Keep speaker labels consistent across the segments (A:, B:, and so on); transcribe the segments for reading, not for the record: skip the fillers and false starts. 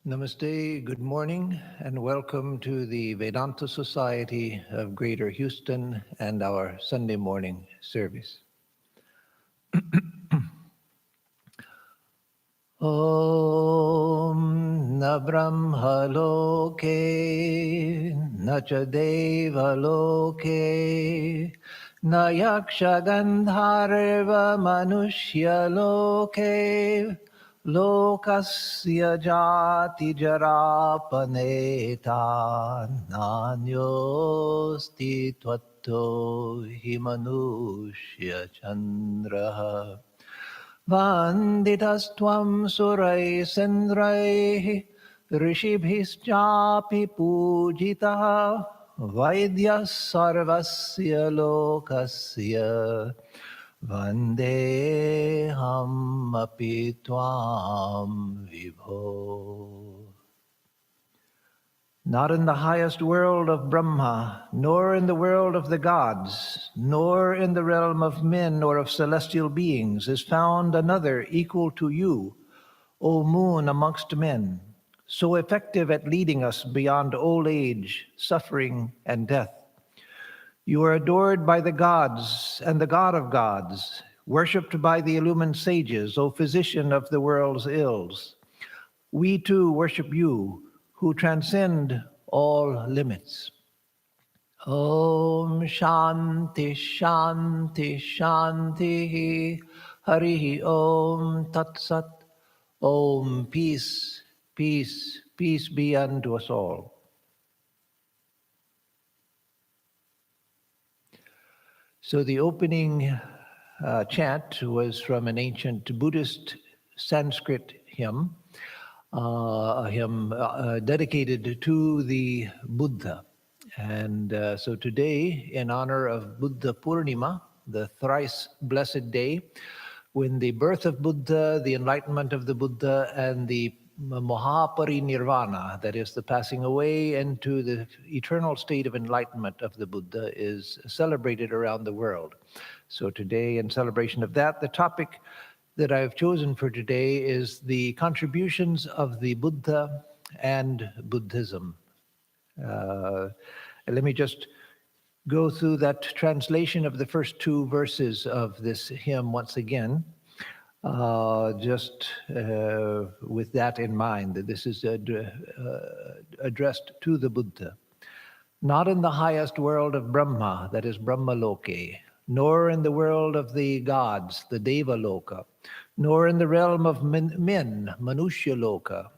A: Namaste, good morning, and welcome to the Vedanta Society of Greater Houston and our Sunday morning service. Om na brahma loke, na cha deva loke, na yaksha gandharva manushya loke, lokasya jati jarapaneta nanyosti tvatto himanushya chandraha. Vanditastvam surai sendraih rishibhischapi pujitah vaidyas sarvasya lokasya vandeham api tvam vibho. Not in the highest world of Brahma, nor in the world of the gods, nor in the realm of men or of celestial beings is found another equal to you, O moon amongst men, so effective at leading us beyond old age, suffering, and death. You are adored by the gods and the God of gods, worshipped by the illumined sages, O physician of the world's ills. We too worship you, who transcend all limits. Om Shanti Shanti Shanti Harihi Om Tat Sat. Om peace, peace, peace be unto us all. So the opening chant was from an ancient Buddhist Sanskrit hymn. A hymn dedicated to the Buddha. And so today, in honor of Buddha Purnima, the thrice blessed day, when the birth of Buddha, the enlightenment of the Buddha, and the Mahaparinirvana, that is the passing away into the eternal state of enlightenment of the Buddha, is celebrated around the world. So today, in celebration of that, the topic that I've chosen for today is the contributions of the Buddha and Buddhism. Let me just go through that translation of the first two verses of this hymn once again, with that in mind, that this is addressed to the Buddha. Not in the highest world of Brahma, that is Brahma Loke, nor in the world of the gods, the Deva Loka, nor in the realm of men, Manushya Loka,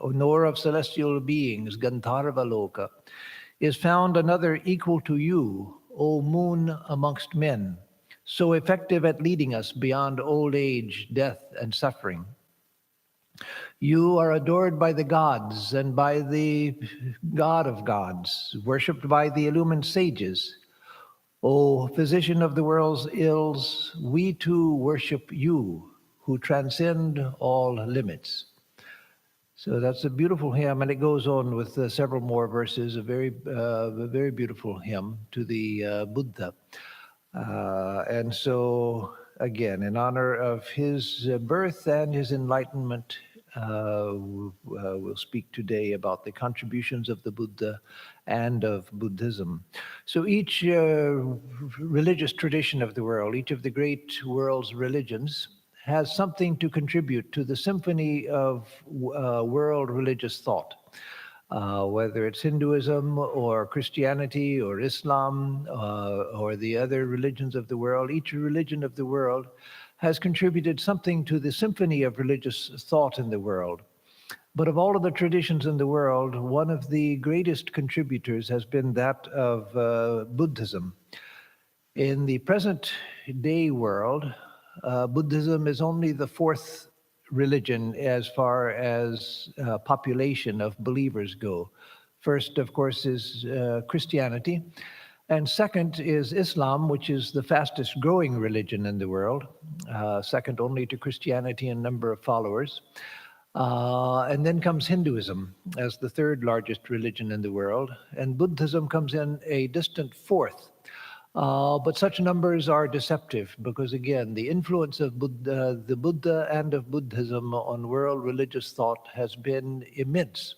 A: nor of celestial beings, Gandharva Loka, is found another equal to you, O moon amongst men, so effective at leading us beyond old age, death, and suffering. You are adored by the gods and by the God of gods, worshipped by the illumined sages. O physician of the world's ills, we too worship you, who transcend all limits. So that's a beautiful hymn, and it goes on with several more verses, a very beautiful hymn to the Buddha. And so, again, in honor of his birth and his enlightenment, we'll speak today about the contributions of the Buddha and of Buddhism. So each religious tradition of the world, each of the great world's religions, has something to contribute to the symphony of world religious thought. Whether it's Hinduism or Christianity or Islam or the other religions of the world, each religion of the world has contributed something to the symphony of religious thought in the world. But of all of the traditions in the world, one of the greatest contributors has been that of Buddhism. In the present day world, Buddhism is only the fourth religion as far as population of believers go. First, of course, is Christianity. And second is Islam, which is the fastest growing religion in the world, second only to Christianity in number of followers. And then comes Hinduism as the third largest religion in the world. And Buddhism comes in a distant fourth. But such numbers are deceptive because, again, the influence of the Buddha and of Buddhism on world religious thought has been immense.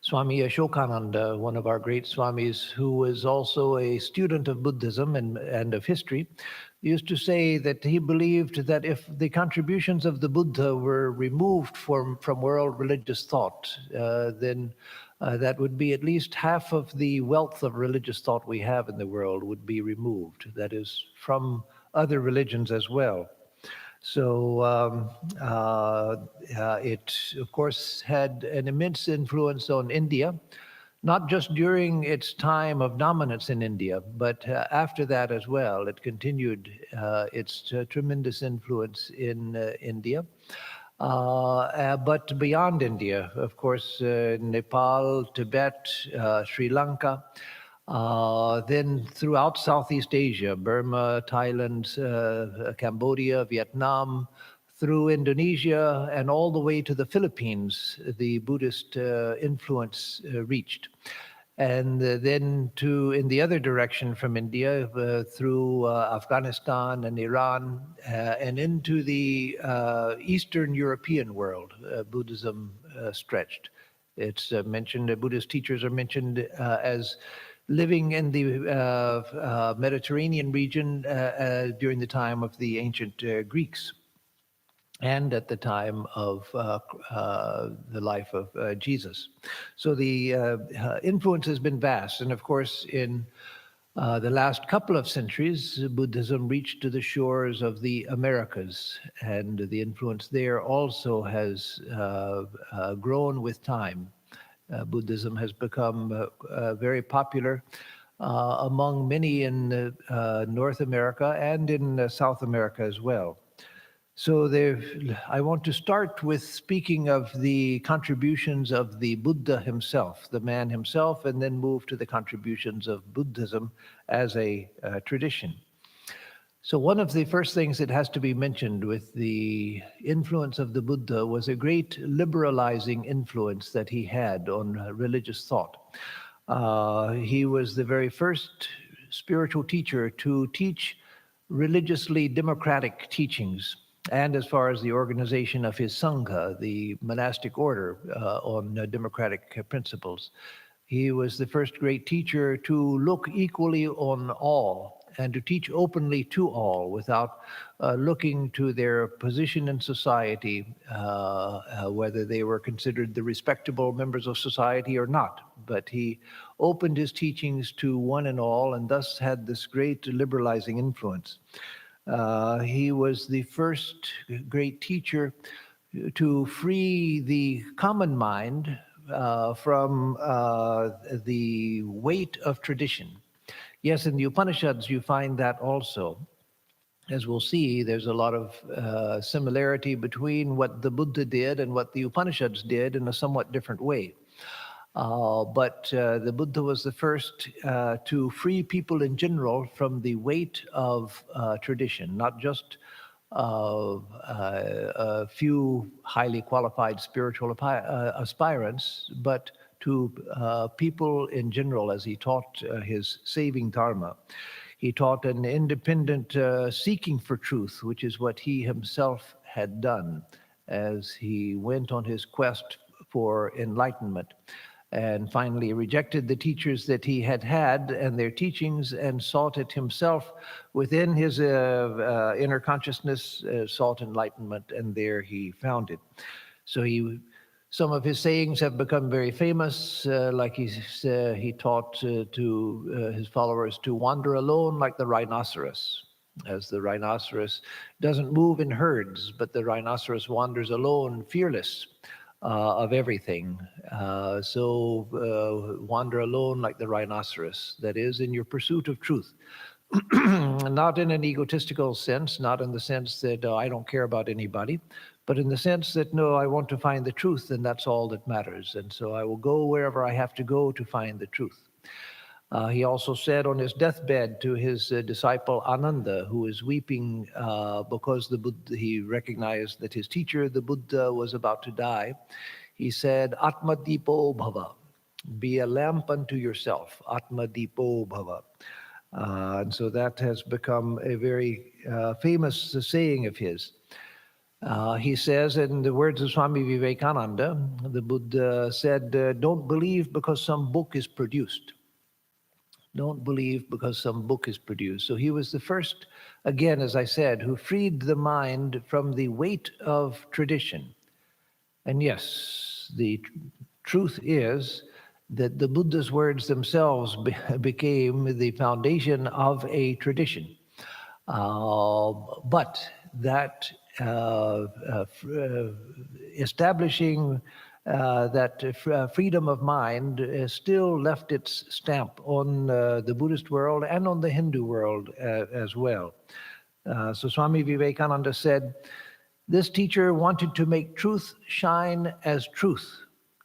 A: Swami Vivekananda, one of our great Swamis, who was also a student of Buddhism and of history, used to say that he believed that if the contributions of the Buddha were removed from world religious thought, then that would be at least half of the wealth of religious thought we have in the world would be removed, that is, from other religions as well. So it, of course, had an immense influence on India, not just during its time of dominance in India, but after that as well. It continued its tremendous influence in India. But beyond India, of course, Nepal, Tibet, Sri Lanka, then throughout Southeast Asia, Burma, Thailand, Cambodia, Vietnam, through Indonesia, and all the way to the Philippines, the Buddhist influence reached. And then in the other direction from India, through Afghanistan and Iran, and into the Eastern European world, Buddhism stretched. It's mentioned, Buddhist teachers are mentioned as living in the Mediterranean region during the time of the ancient Greeks and at the time of the life of Jesus. So the influence has been vast. And of course, in the last couple of centuries, Buddhism reached to the shores of the Americas, and the influence there also has grown with time. Buddhism has become very popular among many in North America and in South America as well. So I want to start with speaking of the contributions of the Buddha himself, the man himself, and then move to the contributions of Buddhism as a tradition. So one of the first things that has to be mentioned with the influence of the Buddha was a great liberalizing influence that he had on religious thought. He was the very first spiritual teacher to teach religiously democratic teachings, and as far as the organization of his Sangha, the monastic order, on democratic principles. He was the first great teacher to look equally on all and to teach openly to all without looking to their position in society, whether they were considered the respectable members of society or not. But he opened his teachings to one and all, and thus had this great liberalizing influence. He was the first great teacher to free the common mind from the weight of tradition. Yes, in the Upanishads you find that also. As we'll see, there's a lot of similarity between what the Buddha did and what the Upanishads did in a somewhat different way. But the Buddha was the first to free people in general from the weight of tradition, not just a few highly qualified spiritual aspirants, but to people in general as he taught his saving dharma. He taught an independent seeking for truth, which is what he himself had done as he went on his quest for enlightenment, and finally rejected the teachers that he had and their teachings, and sought it himself within his inner consciousness, sought enlightenment, and there he found it. So some of his sayings have become very famous, like he taught to his followers to wander alone like the rhinoceros, as the rhinoceros doesn't move in herds, but the rhinoceros wanders alone, fearless of everything. So wander alone like the rhinoceros, that is, in your pursuit of truth. Not in an egotistical sense, not in the sense that I don't care about anybody, but in the sense that, no, I want to find the truth, and that's all that matters. And so I will go wherever I have to go to find the truth. He also said on his deathbed to his disciple Ananda, who was weeping because he recognized that his teacher, the Buddha, was about to die. He said, Atma Dipo Bhava, be a lamp unto yourself, Atma Dipo Bhava. And so that has become a very famous saying of his. He says, in the words of Swami Vivekananda, the Buddha said, don't believe because some book is produced. Don't believe because some book is produced. So he was the first, again, as I said, who freed the mind from the weight of tradition. And yes, the truth is that the Buddha's words themselves became the foundation of a tradition. But that establishing that freedom of mind still left its stamp on the Buddhist world and on the Hindu world as well. So Swami Vivekananda said, this teacher wanted to make truth shine as truth,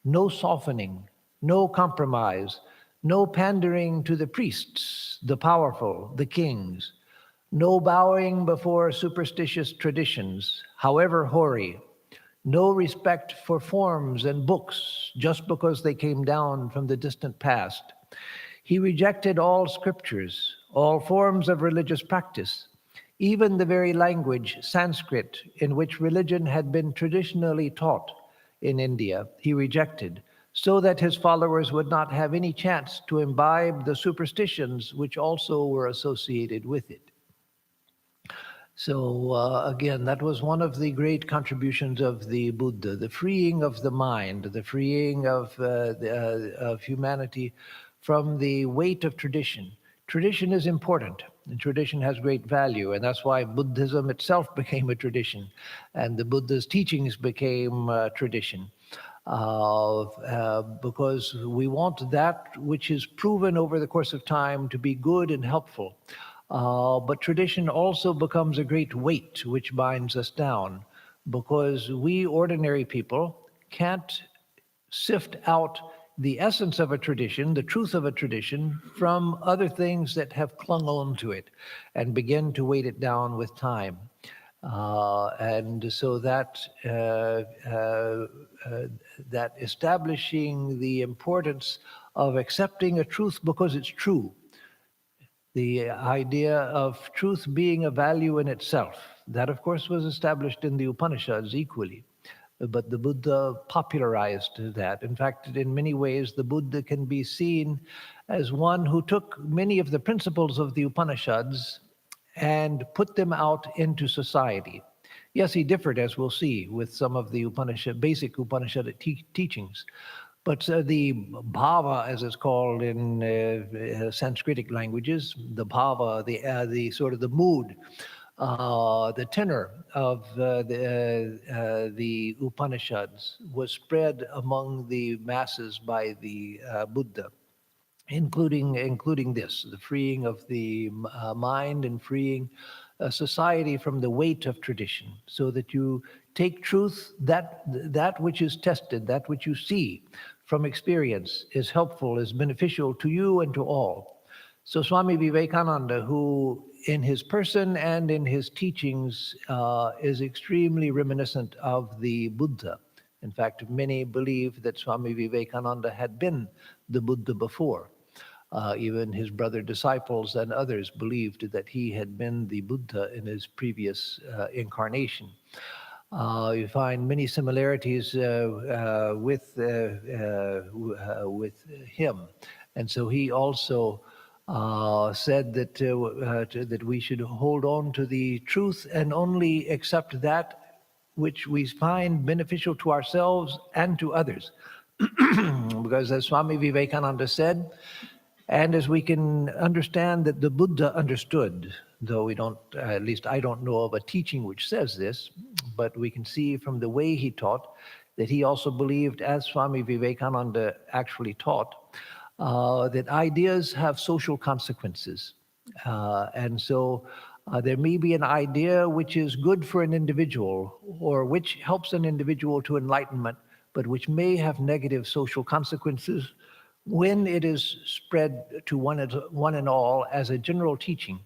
A: no softening, no compromise, no pandering to the priests, the powerful, the kings, no bowing before superstitious traditions, however hoary, no respect for forms and books just because they came down from the distant past. He rejected all scriptures, all forms of religious practice, even the very language, Sanskrit, in which religion had been traditionally taught in India, he rejected, so that his followers would not have any chance to imbibe the superstitions which also were associated with it. So again, that was one of the great contributions of the Buddha, the freeing of the mind, the freeing of humanity from the weight of tradition. Tradition is important, and tradition has great value, and that's why Buddhism itself became a tradition, and the Buddha's teachings became tradition. Because we want that which is proven over the course of time to be good and helpful. But tradition also becomes a great weight which binds us down, because we ordinary people can't sift out the essence of a tradition, the truth of a tradition, from other things that have clung on to it and begin to weight it down with time. And so that that establishing the importance of accepting a truth because it's true, the idea of truth being a value in itself, that of course was established in the Upanishads equally. But the Buddha popularized that. In fact, in many ways, the Buddha can be seen as one who took many of the principles of the Upanishads and put them out into society. Yes, he differed, as we'll see, with some of the basic Upanishadic teachings. But the bhava, as it's called in Sanskritic languages, the bhava, the sort of the mood, the tenor of the Upanishads was spread among the masses by the Buddha, including this, the freeing of the mind and freeing society from the weight of tradition, so that you take truth, that which is tested, that which you see from experience is helpful, is beneficial to you and to all. So Swami Vivekananda, who in his person and in his teachings is extremely reminiscent of the Buddha. In fact, many believe that Swami Vivekananda had been the Buddha before. Even his brother disciples and others believed that he had been the Buddha in his previous incarnation. You find many similarities with him, and so he also said that that we should hold on to the truth and only accept that which we find beneficial to ourselves and to others, because as Swami Vivekananda said, and as we can understand that the Buddha understood, though we don't, at least I don't know of a teaching which says this, but we can see from the way he taught that he also believed, as Swami Vivekananda actually taught, that ideas have social consequences. And so there may be an idea which is good for an individual or which helps an individual to enlightenment, but which may have negative social consequences when it is spread to one and all as a general teaching.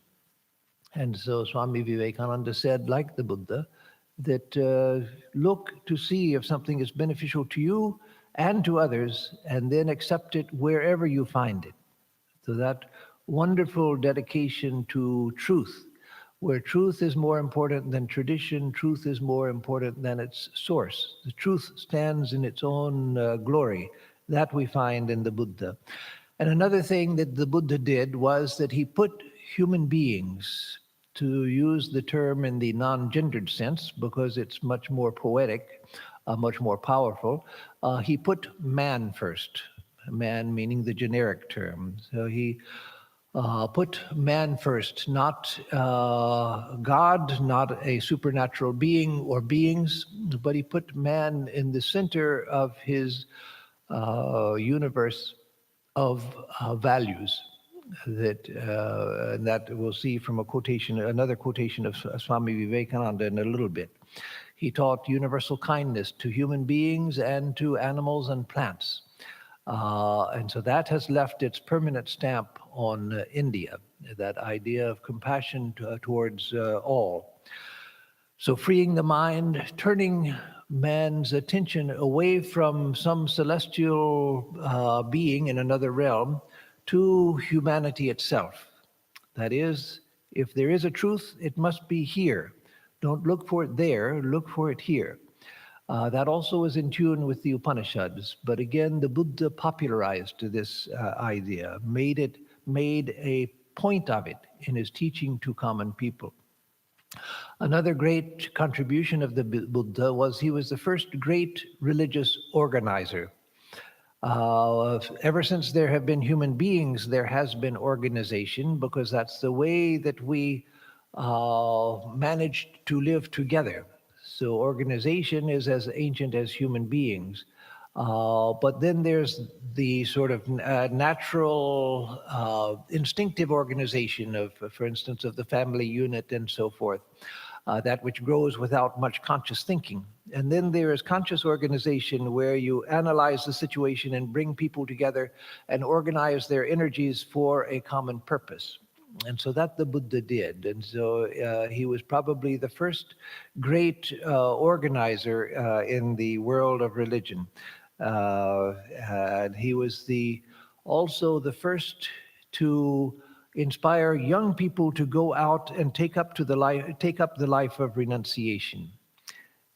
A: And so Swami Vivekananda said, like the Buddha, that look to see if something is beneficial to you and to others, and then accept it wherever you find it. So that wonderful dedication to truth, where truth is more important than tradition, truth is more important than its source. The truth stands in its own glory. That we find in the Buddha. And another thing that the Buddha did was that he put human beings, to use the term in the non-gendered sense, because it's much more poetic, much more powerful, he put man first. Man meaning the generic term. So he put man first, not God, not a supernatural being or beings, but he put man in the center of his universe of values that we'll see from another quotation of Swami Vivekananda in a little bit. He taught universal kindness to human beings and to animals and plants. And so that has left its permanent stamp on India, that idea of compassion towards all. So freeing the mind, turning man's attention away from some celestial being in another realm to humanity itself. That is, if there is a truth, it must be here. Don't look for it there, look for it here. That also is in tune with the Upanishads. But again, the Buddha popularized this idea, made a point of it in his teaching to common people. Another great contribution of the Buddha was he was the first great religious organizer. Ever since there have been human beings, there has been organization, because that's the way that we managed to live together. So organization is as ancient as human beings. But then there's the sort of natural, instinctive organization of, for instance, of the family unit and so forth, that which grows without much conscious thinking. And then there is conscious organization, where you analyze the situation and bring people together and organize their energies for a common purpose. And so that the Buddha did. And so he was probably the first great organizer in the world of religion. And he was also the first to inspire young people to go out and take up the life of renunciation.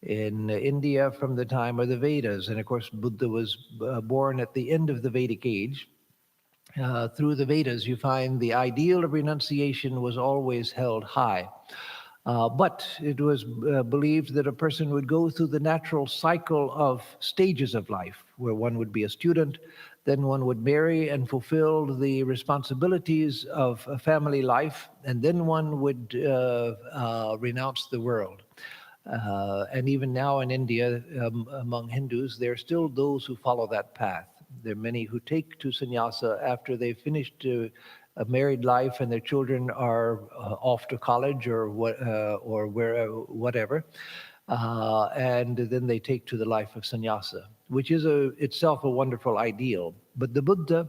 A: In India, from the time of the Vedas, and of course Buddha was born at the end of the Vedic age. Through the Vedas, you find the ideal of renunciation was always held high. But it was believed that a person would go through the natural cycle of stages of life, where one would be a student, then one would marry and fulfill the responsibilities of a family life, and then one would renounce the world. And even now in India, among Hindus, there are still those who follow that path. There are many who take to sannyasa after they've finished a married life and their children are off to college or whatever, and then they take to the life of sannyasa, which is itself a wonderful ideal. But the Buddha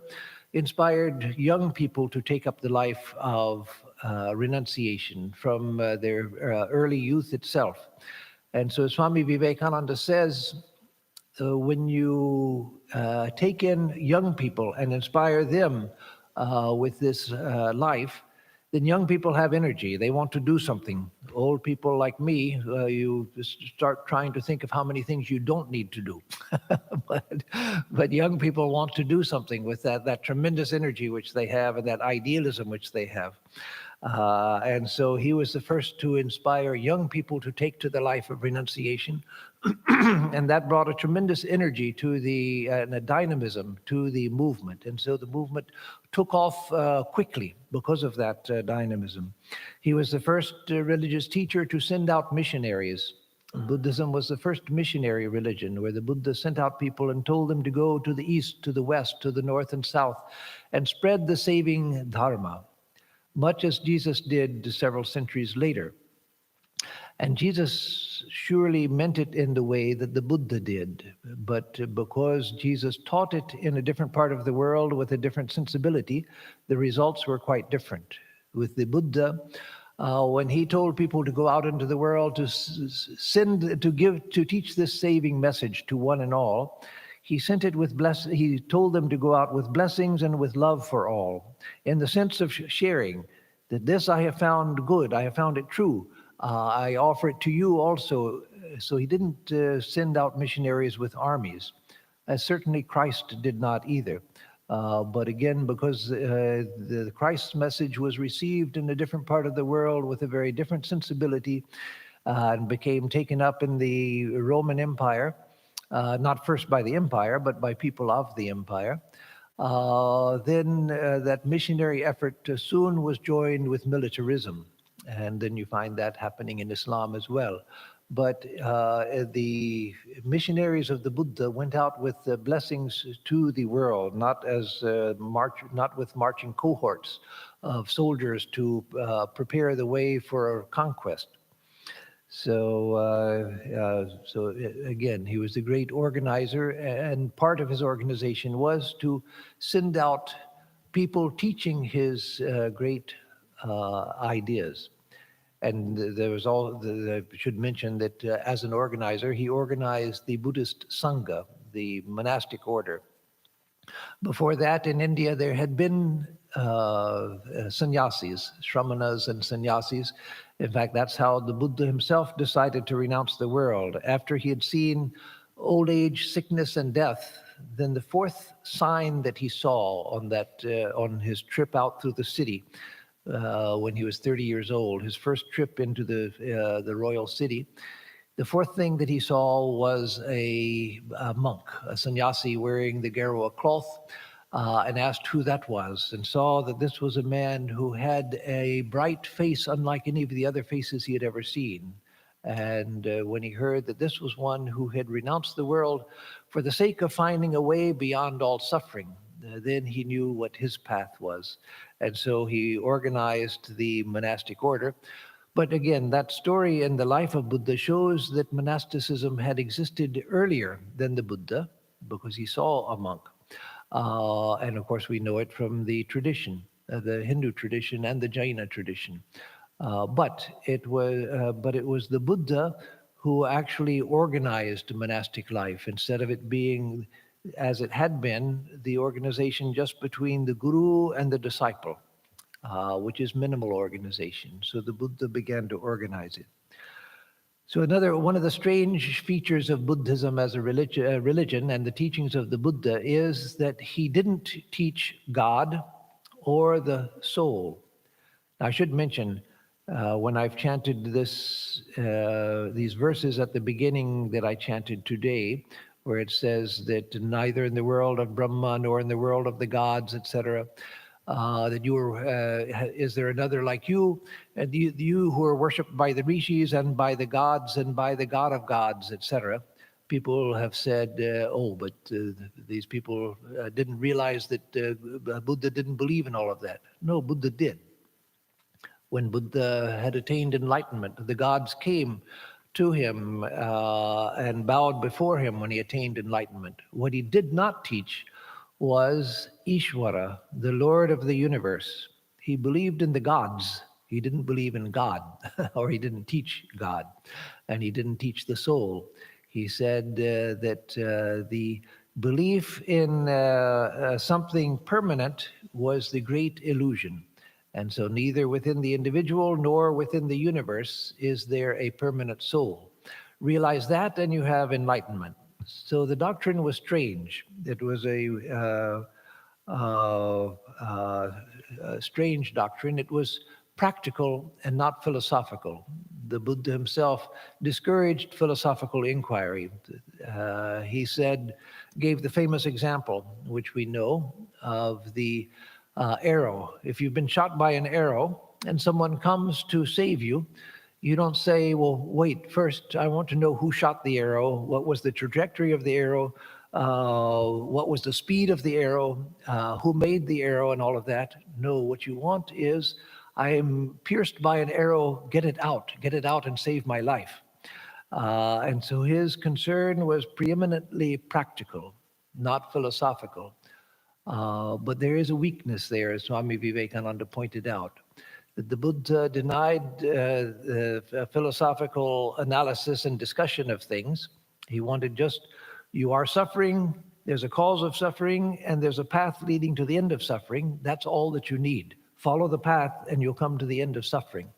A: inspired young people to take up the life of renunciation from their early youth itself. And so Swami Vivekananda says, when you take in young people and inspire them with this life, then young people have energy. They want to do something. Old people like me, you start trying to think of how many things you don't need to do. but young people want to do something with that tremendous energy which they have and that idealism which they have. And so he was the first to inspire young people to take to the life of renunciation. And that brought a tremendous energy to and a dynamism to the movement. And so the movement took off quickly because of that dynamism. He was the first religious teacher to send out missionaries. Buddhism was the first missionary religion, where the Buddha sent out people and told them to go to the east, to the west, to the north and south, and spread the saving dharma, much as Jesus did several centuries later. And Jesus surely meant it in the way that the Buddha did, but because Jesus taught it in a different part of the world with a different sensibility, the results were quite different. With the Buddha, when he told people to go out into the world to teach this saving message to one and all, he sent it with he told them to go out with blessings and with love for all, in the sense of sharing, that this I have found good, I have found it true, I offer it to you also. So he didn't send out missionaries with armies, as certainly Christ did not either. But again, because the Christ's message was received in a different part of the world with a very different sensibility, and became taken up in the Roman Empire, not first by the empire, but by people of the empire. Then that missionary effort soon was joined with militarism. And then you find that happening in Islam as well. But the missionaries of the Buddha went out with blessings to the world, not with marching cohorts of soldiers to prepare the way for conquest. So again, he was a great organizer, and part of his organization was to send out people teaching his great ideas. And there was I should mention that as an organizer, he organized the Buddhist Sangha, the monastic order. Before that, in India, there had been sannyasis, shramanas and sannyasis. In fact, that's how the Buddha himself decided to renounce the world. After he had seen old age, sickness, and death, then the fourth sign that he saw on his trip out through the city, when he was 30 years old, his first trip into the royal city, the fourth thing that he saw was a monk, a sannyasi wearing the Garua cloth, and asked who that was, and saw that this was a man who had a bright face unlike any of the other faces he had ever seen. And when he heard that this was one who had renounced the world for the sake of finding a way beyond all suffering, then he knew what his path was. And so he organized the monastic order. But again, that story in the life of Buddha shows that monasticism had existed earlier than the Buddha, because he saw a monk. And of course, we know it from the tradition, the Hindu tradition and the Jaina tradition. But it was the Buddha who actually organized monastic life, instead of it being, as it had been, the organization just between the guru and the disciple, which is minimal organization. So the Buddha began to organize it. So one of the strange features of Buddhism as a religion and the teachings of the Buddha is that he didn't teach God or the soul. Now, I should mention, when I've chanted these verses at the beginning that I chanted today, where it says that neither in the world of Brahma nor in the world of the gods, etc., that is there another like you, and you who are worshipped by the rishis and by the gods and by the god of gods, etc. People have said, but these people didn't realize that Buddha didn't believe in all of that. No, Buddha did. When Buddha had attained enlightenment, the gods came to him and bowed before him when he attained enlightenment. What he did not teach was Ishvara, the Lord of the universe. He believed in the gods. He didn't believe in God, or he didn't teach God, and he didn't teach the soul. He said that the belief in something permanent was the great illusion. And so neither within the individual nor within the universe is there a permanent soul. Realize that and you have enlightenment. So the doctrine was strange. It was a strange doctrine. It was practical and not philosophical. The Buddha himself discouraged philosophical inquiry. He gave the famous example, which we know, of the arrow. If you've been shot by an arrow and someone comes to save you, you don't say, well, wait, first I want to know who shot the arrow, what was the trajectory of the arrow, what was the speed of the arrow, who made the arrow, and all of that. No, what you want is, I am pierced by an arrow, get it out and save my life. And so his concern was preeminently practical, not philosophical. But there is a weakness there, as Swami Vivekananda pointed out. The Buddha denied philosophical analysis and discussion of things. He wanted just, you are suffering, There's a cause of suffering and there's a path leading to the end of suffering. That's all that you need. Follow the path and you'll come to the end of suffering.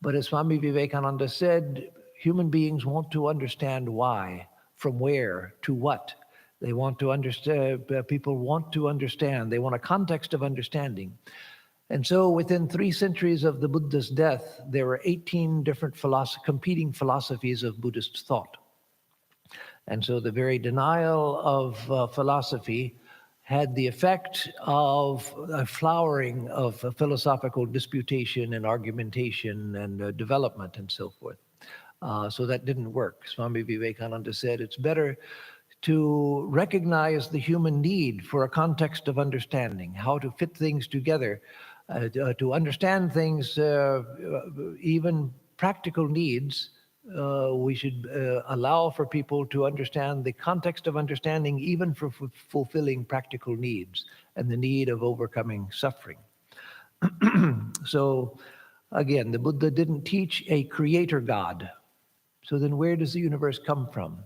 A: But as Swami Vivekananda said, human beings want to understand why, from where, to what. They want to understand, people want to understand. They want a context of understanding. And so within 3 centuries of the Buddha's death, there were 18 different competing philosophies of Buddhist thought. And so the very denial of philosophy had the effect of a flowering of philosophical disputation and argumentation and development and so forth. So that didn't work. Swami Vivekananda said it's better to recognize the human need for a context of understanding, how to fit things together, to understand things, even practical needs. We should allow for people to understand the context of understanding, even for fulfilling practical needs and the need of overcoming suffering. So again, the Buddha didn't teach a creator God. So then where does the universe come from?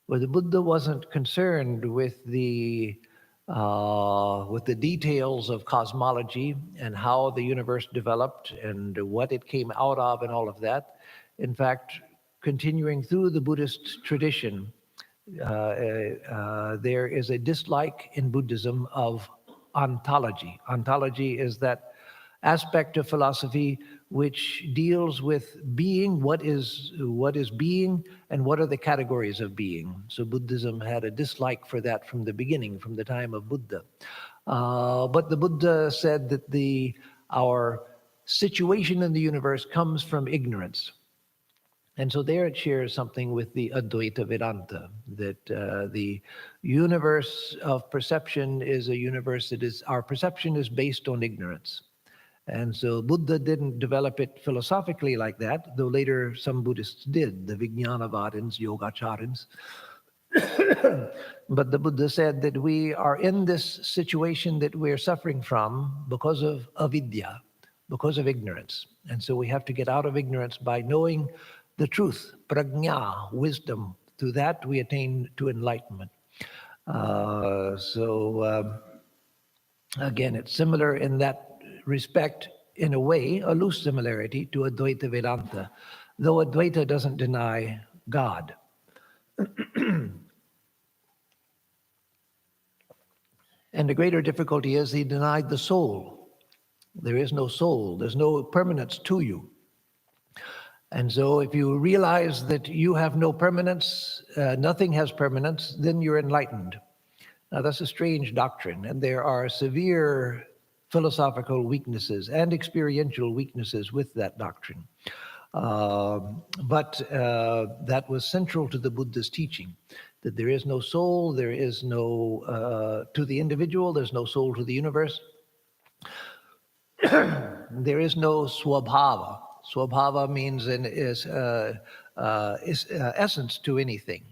A: Well, the Buddha wasn't concerned with the details of cosmology and how the universe developed and what it came out of and all of that. In fact, continuing through the Buddhist tradition, there is a dislike in Buddhism of ontology. Ontology is that aspect of philosophy which deals with being, what is being, and what are the categories of being. So Buddhism had a dislike for that from the beginning, from the time of Buddha. But the Buddha said that our situation in the universe comes from ignorance. And so there it shares something with the Advaita Vedanta, that the universe of perception is a universe that is, our perception is based on ignorance. And so Buddha didn't develop it philosophically like that, though later some Buddhists did, the Vijnanavadins, Yogacharins. But the Buddha said that we are in this situation that we're suffering from because of avidya, because of ignorance. And so we have to get out of ignorance by knowing the truth, prajna, wisdom. Through that we attain to enlightenment. Again, it's similar in that respect, in a way, a loose similarity to Advaita Vedanta, though Advaita doesn't deny God. And the greater difficulty is he denied the soul. There is no soul. There's no permanence to you. And so if you realize that you have no permanence, nothing has permanence, then you're enlightened. Now that's a strange doctrine, and there are severe philosophical weaknesses and experiential weaknesses with that doctrine. But that was central to the Buddha's teaching, that there is no soul, there is no, to the individual, there's no soul to the universe. There is no swabhava. Swabhava means essence to anything.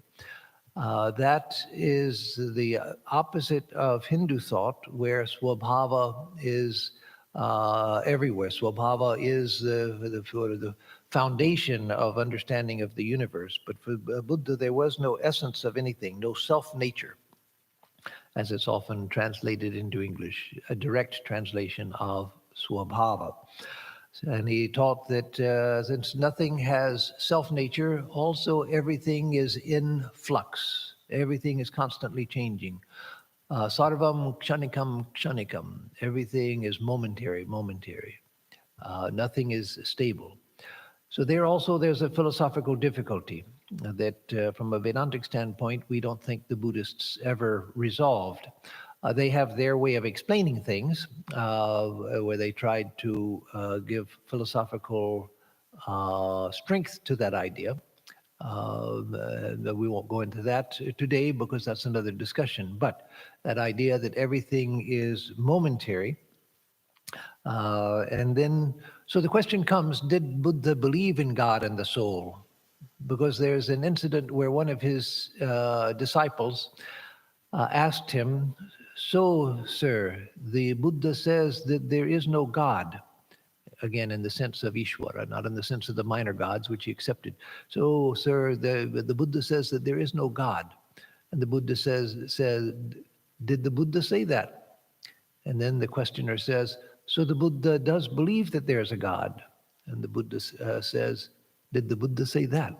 A: That is the opposite of Hindu thought, where swabhava is everywhere. Swabhava is the foundation of understanding of the universe. But for Buddha, there was no essence of anything, no self-nature, as it's often translated into English, a direct translation of swabhava. And he taught that since nothing has self-nature, also everything is in flux. Everything is constantly changing. Sarvam kshanikam kshanikam. Everything is momentary. Nothing is stable. So there's a philosophical difficulty that from a Vedantic standpoint, we don't think the Buddhists ever resolved. They have their way of explaining things, where they tried to give philosophical strength to that idea. We won't go into that today because that's another discussion. But that idea that everything is momentary. And then, so the question comes, did Buddha believe in God and the soul? Because there's an incident where one of his disciples asked him, "So, sir, the Buddha says that there is no God," again in the sense of Ishvara, not in the sense of the minor gods, which he accepted. "So, sir, the Buddha says that there is no God. And the Buddha says, did the Buddha say that? And then the questioner says, so the Buddha does believe that there's a God. And the Buddha says, did the Buddha say that?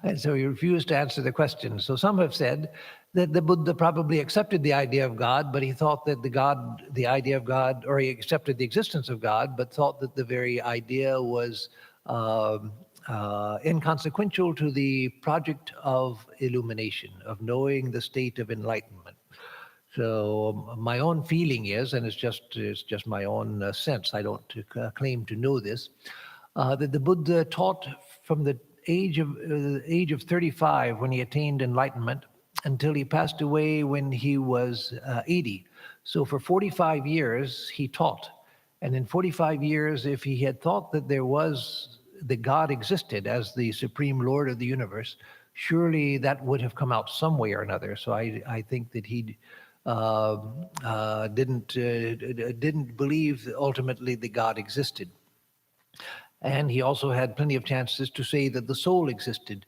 A: And so he refused to answer the question. So some have said that the Buddha probably accepted the idea of God, but he thought that the idea of God, or he accepted the existence of God, but thought that the very idea was inconsequential to the project of illumination, of knowing the state of enlightenment. So my own feeling is, and it's just my own sense, I don't claim to know this, that the Buddha taught from the age of 35 when he attained enlightenment until he passed away when he was 80. So for 45 years he taught, and in 45 years, if he had thought that that God existed as the supreme Lord of the universe, surely that would have come out some way or another. So I think that he didn't believe ultimately that God existed. And he also had plenty of chances to say that the soul existed.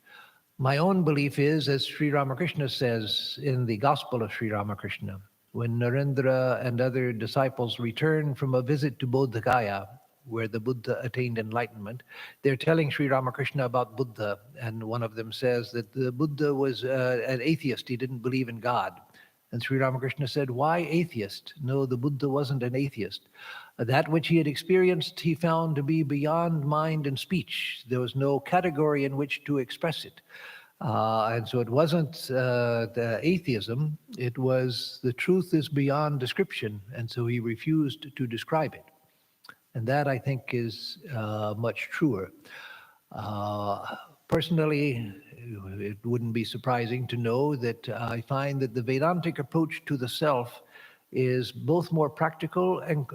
A: My own belief is, as Sri Ramakrishna says in the Gospel of Sri Ramakrishna, when Narendra and other disciples returned from a visit to Bodh Gaya, where the Buddha attained enlightenment, they're telling Sri Ramakrishna about Buddha, and one of them says that the Buddha was an atheist, he didn't believe in God. And Sri Ramakrishna said, why atheist? No, the Buddha wasn't an atheist. That which he had experienced, he found to be beyond mind and speech. There was no category in which to express it. And so it wasn't the atheism, it was the truth is beyond description. And so he refused to describe it. And that, I think, is much truer. Personally, it wouldn't be surprising to know that I find that the Vedantic approach to the self is both more practical and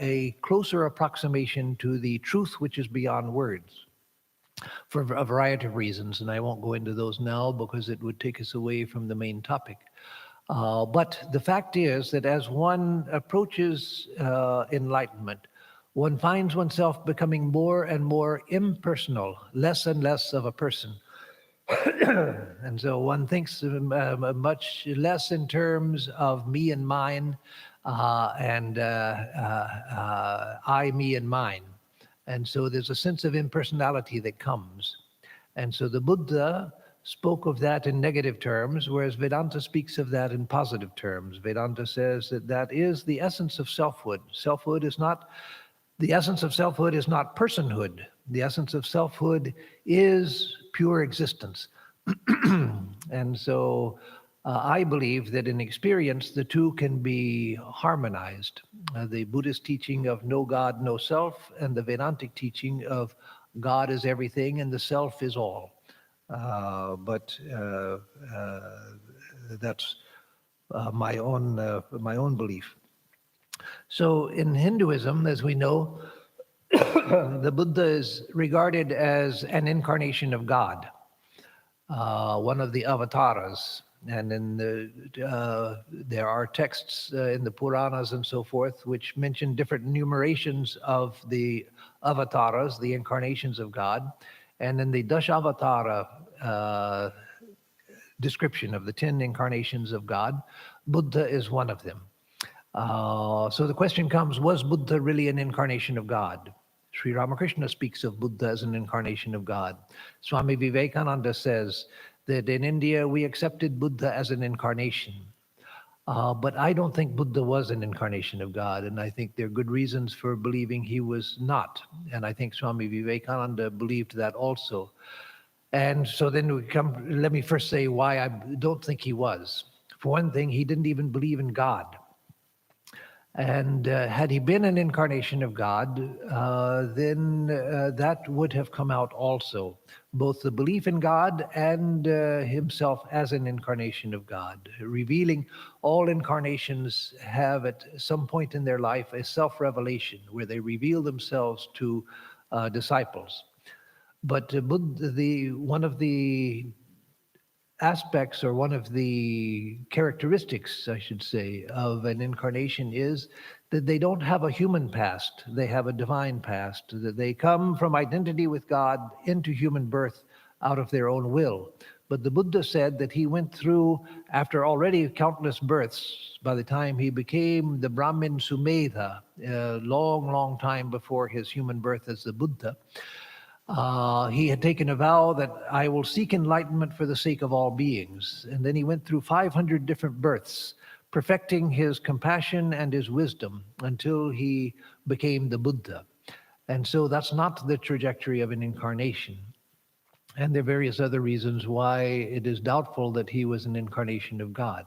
A: a closer approximation to the truth which is beyond words, for a variety of reasons, and I won't go into those now because it would take us away from the main topic. But the fact is that as one approaches enlightenment, one finds oneself becoming more and more impersonal, less and less of a person. And so one thinks much less in terms of me and mine and I, me, and mine. And so there's a sense of impersonality that comes. And so the Buddha spoke of that in negative terms, whereas Vedanta speaks of that in positive terms. Vedanta says that that is the essence of selfhood. The essence of selfhood is not personhood. The essence of selfhood is pure existence. And so I believe that in experience, the two can be harmonized. The Buddhist teaching of no God, no self, and the Vedantic teaching of God is everything and the self is all. But that's my own belief. So in Hinduism, as we know, the Buddha is regarded as an incarnation of God, one of the avatars. And there are texts in the Puranas and so forth which mention different enumerations of the avatars, the incarnations of God. And in the Dashavatara description of the 10 incarnations of God, Buddha is one of them. So the question comes, was Buddha really an incarnation of God? Sri Ramakrishna speaks of Buddha as an incarnation of God. Swami Vivekananda says that in India we accepted Buddha as an incarnation. But I don't think Buddha was an incarnation of God, and I think there are good reasons for believing he was not. And I think Swami Vivekananda believed that also. And so then let me first say why I don't think he was. For one thing, he didn't even believe in God. And had he been an incarnation of God, then that would have come out also, both the belief in God and himself as an incarnation of God, revealing all incarnations have at some point in their life a self-revelation where they reveal themselves to disciples. But one of the aspects, or one of the characteristics, I should say, of an incarnation is that they don't have a human past, they have a divine past, that they come from identity with God into human birth out of their own will. But the Buddha said that he went through, after already countless births, by the time he became the Brahmin Sumedha, a long, long time before his human birth as the Buddha, he had taken a vow that I will seek enlightenment for the sake of all beings. And then he went through 500 different births, perfecting his compassion and his wisdom until he became the Buddha. And so that's not the trajectory of an incarnation. And there are various other reasons why it is doubtful that he was an incarnation of God.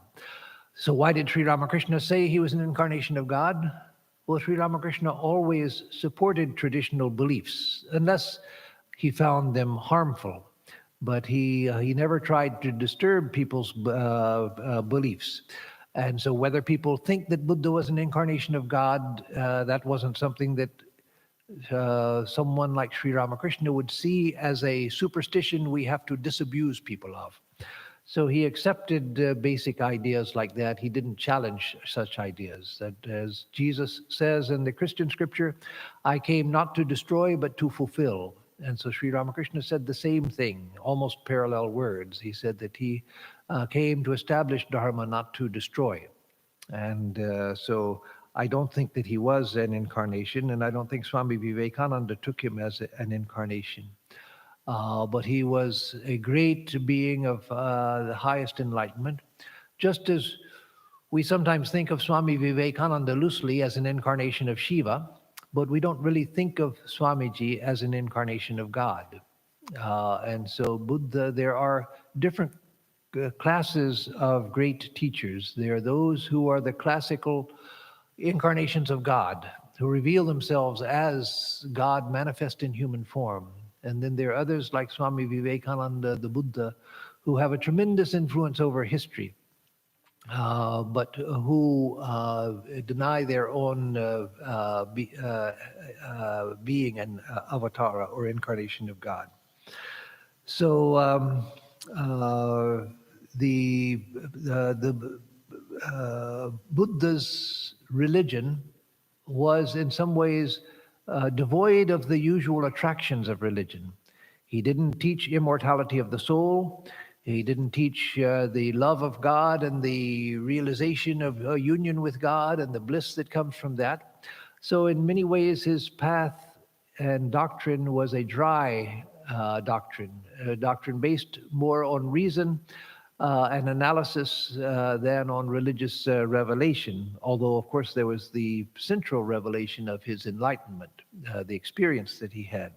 A: So why did Sri Ramakrishna say he was an incarnation of God? Well, Sri Ramakrishna always supported traditional beliefs, unless he found them harmful. But he never tried to disturb people's beliefs. And so whether people think that Buddha was an incarnation of God, that wasn't something that someone like Sri Ramakrishna would see as a superstition we have to disabuse people of. So he accepted basic ideas like that. He didn't challenge such ideas. That, as Jesus says in the Christian scripture, I came not to destroy, but to fulfill. And so Sri Ramakrishna said the same thing, almost parallel words. He said that he came to establish Dharma, not to destroy. And so I don't think that he was an incarnation, and I don't think Swami Vivekananda took him as an incarnation. But he was a great being of the highest enlightenment, just as we sometimes think of Swami Vivekananda loosely as an incarnation of Shiva, but we don't really think of Swamiji as an incarnation of God. And so Buddha, there are different classes of great teachers. There are those who are the classical incarnations of God, who reveal themselves as God manifest in human form. And then there are others like Swami Vivekananda, the Buddha, who have a tremendous influence over history, but who deny their own being an avatar or incarnation of God. So the Buddha's religion was in some ways devoid of the usual attractions of religion. He didn't teach immortality of the soul. He didn't teach the love of God and the realization of a union with God and the bliss that comes from that. So in many ways, his path and doctrine was a dry doctrine, a doctrine based more on reason and analysis than on religious revelation, although, of course, there was the central revelation of his enlightenment, the experience that he had.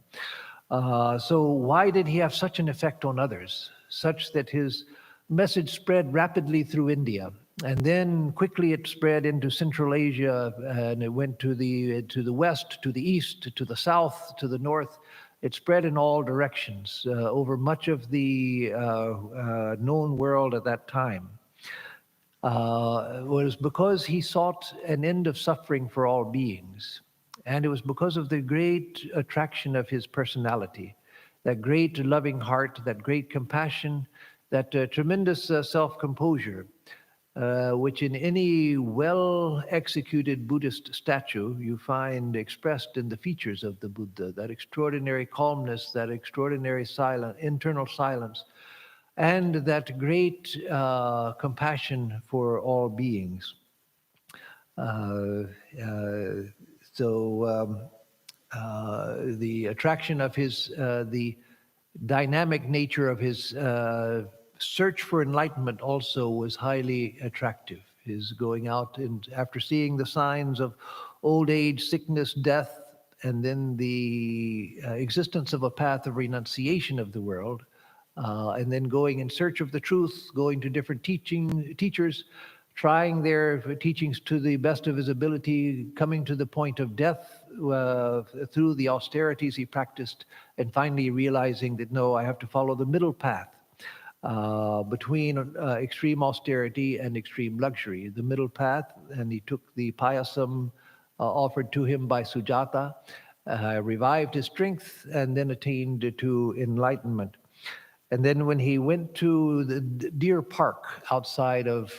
A: So why did he have such an effect on others, such that his message spread rapidly through India? And then quickly it spread into Central Asia, and it went to the west, to the east, to the south, to the north. It spread in all directions over much of the known world at that time. It was because he sought an end of suffering for all beings. And it was because of the great attraction of his personality, that great loving heart, that great compassion, that tremendous self-composure, which in any well-executed Buddhist statue you find expressed in the features of the Buddha, that extraordinary calmness, that extraordinary internal silence, and that great compassion for all beings. The attraction of his, the dynamic nature of his search for enlightenment also was highly attractive. His going out and after seeing the signs of old age, sickness, death, and then the existence of a path of renunciation of the world, and then going in search of the truth, going to different teachers, trying their teachings to the best of his ability, coming to the point of death through the austerities he practiced, and finally realizing that, no, I have to follow the middle path between extreme austerity and extreme luxury, the middle path. And he took the payasam offered to him by Sujata, revived his strength, and then attained to enlightenment. And then when he went to the Deer Park outside of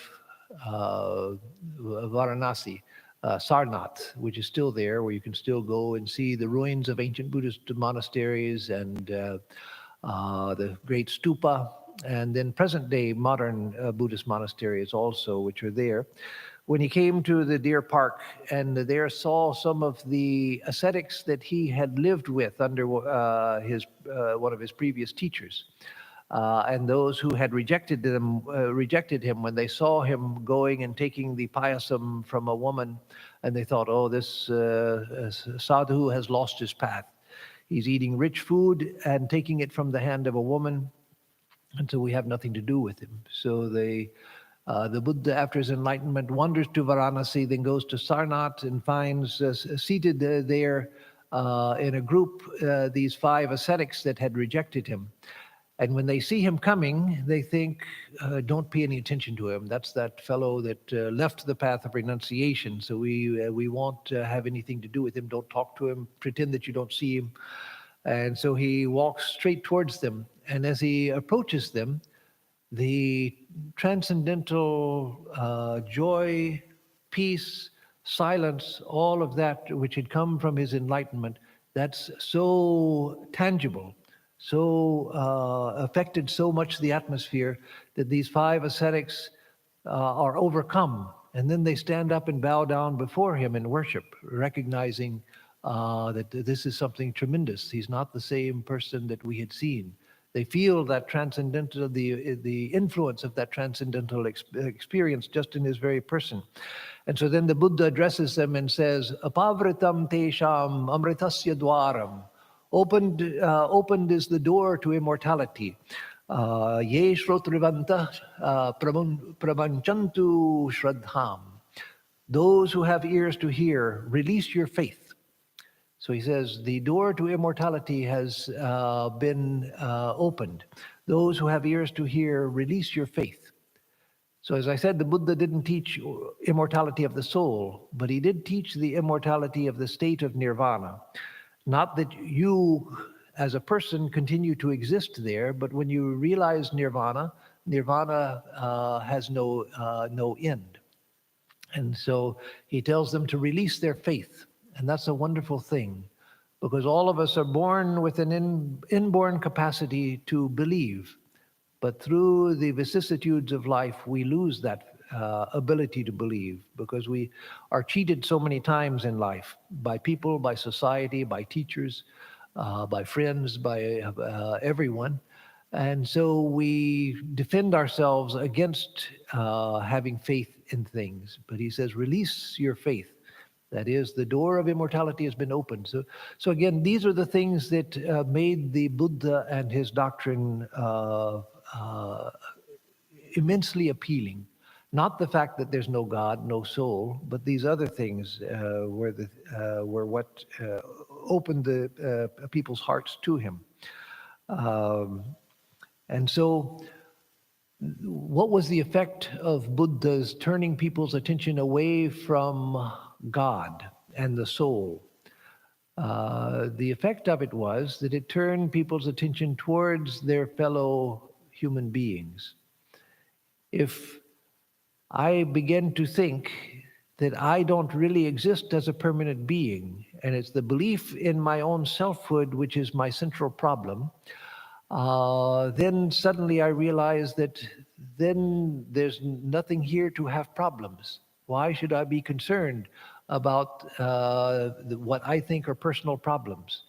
A: Varanasi, Sarnath, which is still there, where you can still go and see the ruins of ancient Buddhist monasteries and the great stupa and then present-day modern Buddhist monasteries also, which are there. When he came to the Deer Park and there saw some of the ascetics that he had lived with under one of his previous teachers, and those who had rejected him when they saw him going and taking the payasam from a woman, and they thought, oh, this sadhu has lost his path. He's eating rich food and taking it from the hand of a woman, and so we have nothing to do with him. So the Buddha, after his enlightenment, wanders to Varanasi, then goes to Sarnath and finds seated there in a group these 5 ascetics that had rejected him. And when they see him coming, they think, don't pay any attention to him. That's that fellow that left the path of renunciation. So we won't have anything to do with him. Don't talk to him. Pretend that you don't see him. And so he walks straight towards them. And as he approaches them, the transcendental joy, peace, silence, all of that which had come from his enlightenment, that's so tangible, so affected so much the atmosphere that these 5 ascetics are overcome. And then they stand up and bow down before him in worship, recognizing that this is something tremendous. He's not the same person that we had seen. They feel that transcendental, the influence of that transcendental experience just in his very person. And so then the Buddha addresses them and says, Apavritam tesham amritasya dwaram. Opened is the door to immortality. Ye shrotrivanta pravanchantu shraddham. Those who have ears to hear, release your faith. So he says, the door to immortality has been opened. Those who have ears to hear, release your faith. So as I said, the Buddha didn't teach immortality of the soul, but he did teach the immortality of the state of nirvana. Not that you, as a person, continue to exist there, but when you realize nirvana, nirvana has no end. And so he tells them to release their faith. And that's a wonderful thing, because all of us are born with an inborn capacity to believe. But through the vicissitudes of life, we lose that ability to believe, because we are cheated so many times in life by people, by society, by teachers, by friends, by everyone. And so we defend ourselves against having faith in things. But he says, release your faith. That is, the door of immortality has been opened. So again, these are the things that made the Buddha and his doctrine immensely appealing. Not the fact that there's no God, no soul, but these other things were what opened the people's hearts to him. And so what was the effect of Buddha's turning people's attention away from God and the soul? The effect of it was that it turned people's attention towards their fellow human beings. If I begin to think that I don't really exist as a permanent being, and it's the belief in my own selfhood which is my central problem, then suddenly I realize that then there's nothing here to have problems. Why should I be concerned about what I think are personal problems?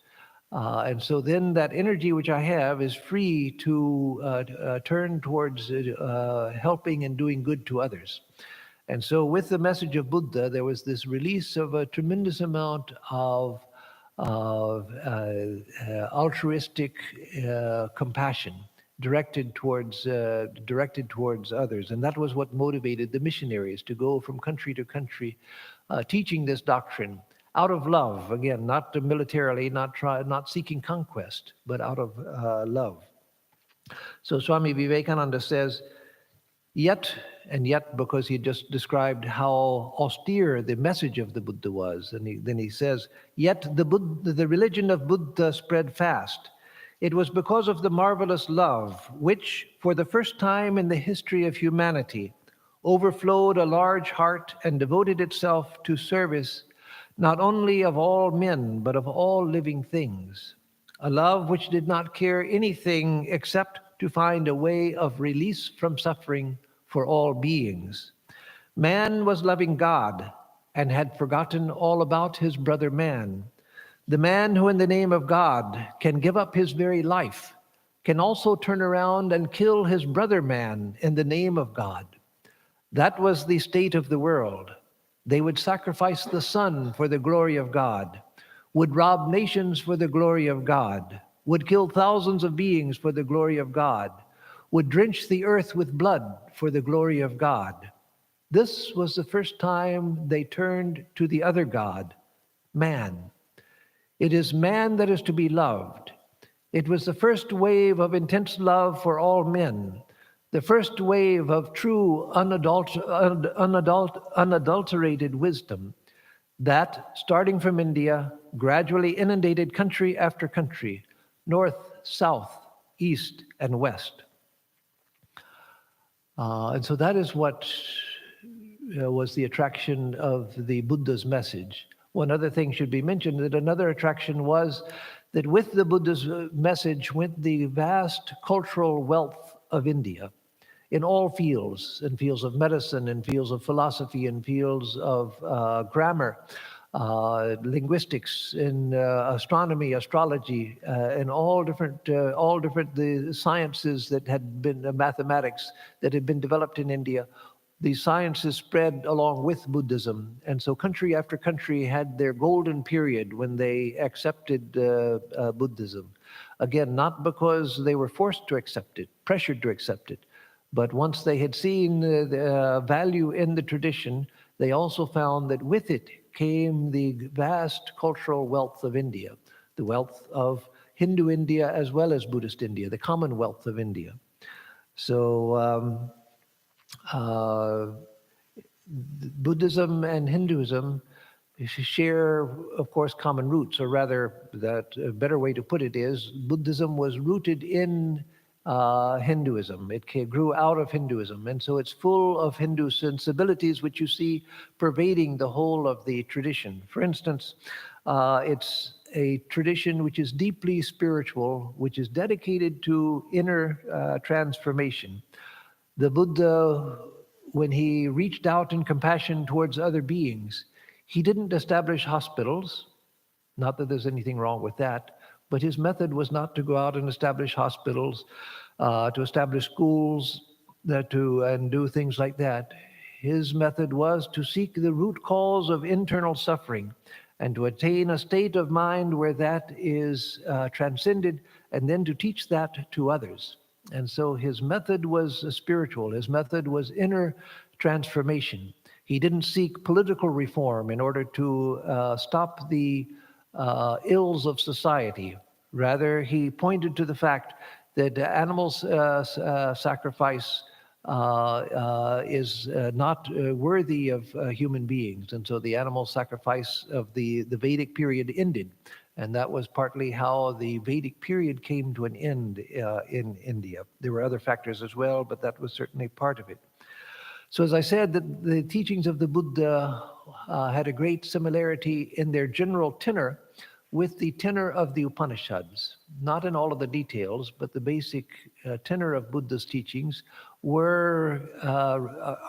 A: And so then that energy which I have is free to turn towards helping and doing good to others. And so with the message of Buddha, there was this release of a tremendous amount of altruistic compassion directed towards others. And that was what motivated the missionaries to go from country to country teaching this doctrine out of love, again, not militarily, not seeking conquest, but out of love. So Swami Vivekananda says, yet, because he just described how austere the message of the Buddha was, and then he says, yet the religion of Buddha spread fast. It was because of the marvelous love, which, for the first time in the history of humanity, overflowed a large heart and devoted itself to service not only of all men, but of all living things. A love which did not care anything except to find a way of release from suffering for all beings. Man was loving God and had forgotten all about his brother man. The man who in the name of God can give up his very life can also turn around and kill his brother man in the name of God. That was the state of the world. They would sacrifice the sun for the glory of God, would rob nations for the glory of God, would kill thousands of beings for the glory of God, would drench the earth with blood for the glory of God. This was the first time they turned to the other God, man. It is man that is to be loved. It was the first wave of intense love for all men, the first wave of true unadulterated wisdom that, starting from India, gradually inundated country after country, north, south, east, and west. And so that is what was the attraction of the Buddha's message. One other thing should be mentioned, that another attraction was that with the Buddha's message went the vast cultural wealth of India in all fields, in fields of medicine, in fields of philosophy, in fields of grammar, linguistics, in astronomy, astrology, and all different the sciences that had been mathematics that had been developed in India. These sciences spread along with Buddhism, and so country after country had their golden period when they accepted Buddhism. Again, not because they were forced to accept it, pressured to accept it, but once they had seen the value in the tradition, they also found that with it came the vast cultural wealth of India, the wealth of Hindu India as well as Buddhist India, the commonwealth of India. So Buddhism and Hinduism share, of course, common roots, or rather, that a better way to put it is, Buddhism was rooted in Hinduism. It grew out of Hinduism, and so it's full of Hindu sensibilities, which you see pervading the whole of the tradition. For instance, it's a tradition which is deeply spiritual, which is dedicated to inner transformation. The Buddha, when he reached out in compassion towards other beings, he didn't establish hospitals, not that there's anything wrong with that, but his method was not to go out and establish hospitals, to establish schools, and do things like that. His method was to seek the root cause of internal suffering and to attain a state of mind where that is transcended, and then to teach that to others. And so his method was spiritual. His method was inner transformation. He didn't seek political reform in order to stop the ills of society. Rather, he pointed to the fact that animals sacrifice is not worthy of human beings. And so the animal sacrifice of the Vedic period ended. And that was partly how the Vedic period came to an end in India. There were other factors as well, but that was certainly part of it. So as I said, the teachings of the Buddha had a great similarity in their general tenor with the tenor of the Upanishads. Not in all of the details, but the basic tenor of Buddha's teachings are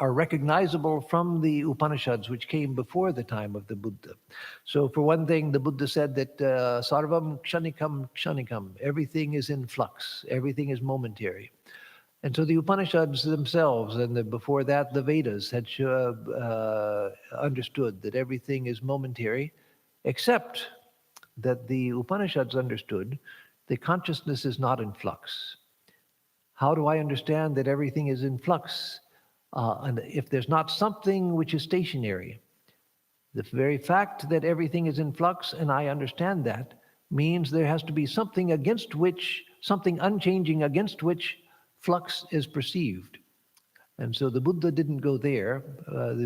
A: recognizable from the Upanishads, which came before the time of the Buddha. So for one thing, the Buddha said that sarvam kshanikam kshanikam, everything is in flux, everything is momentary. And so the Upanishads themselves, and before that the Vedas, had understood that everything is momentary, except that the Upanishads understood that consciousness is not in flux. How do I understand that everything is in flux? And if there's not something which is stationary, the very fact that everything is in flux, and I understand that, means there has to be something something unchanging against which flux is perceived. And so the Buddha didn't go there,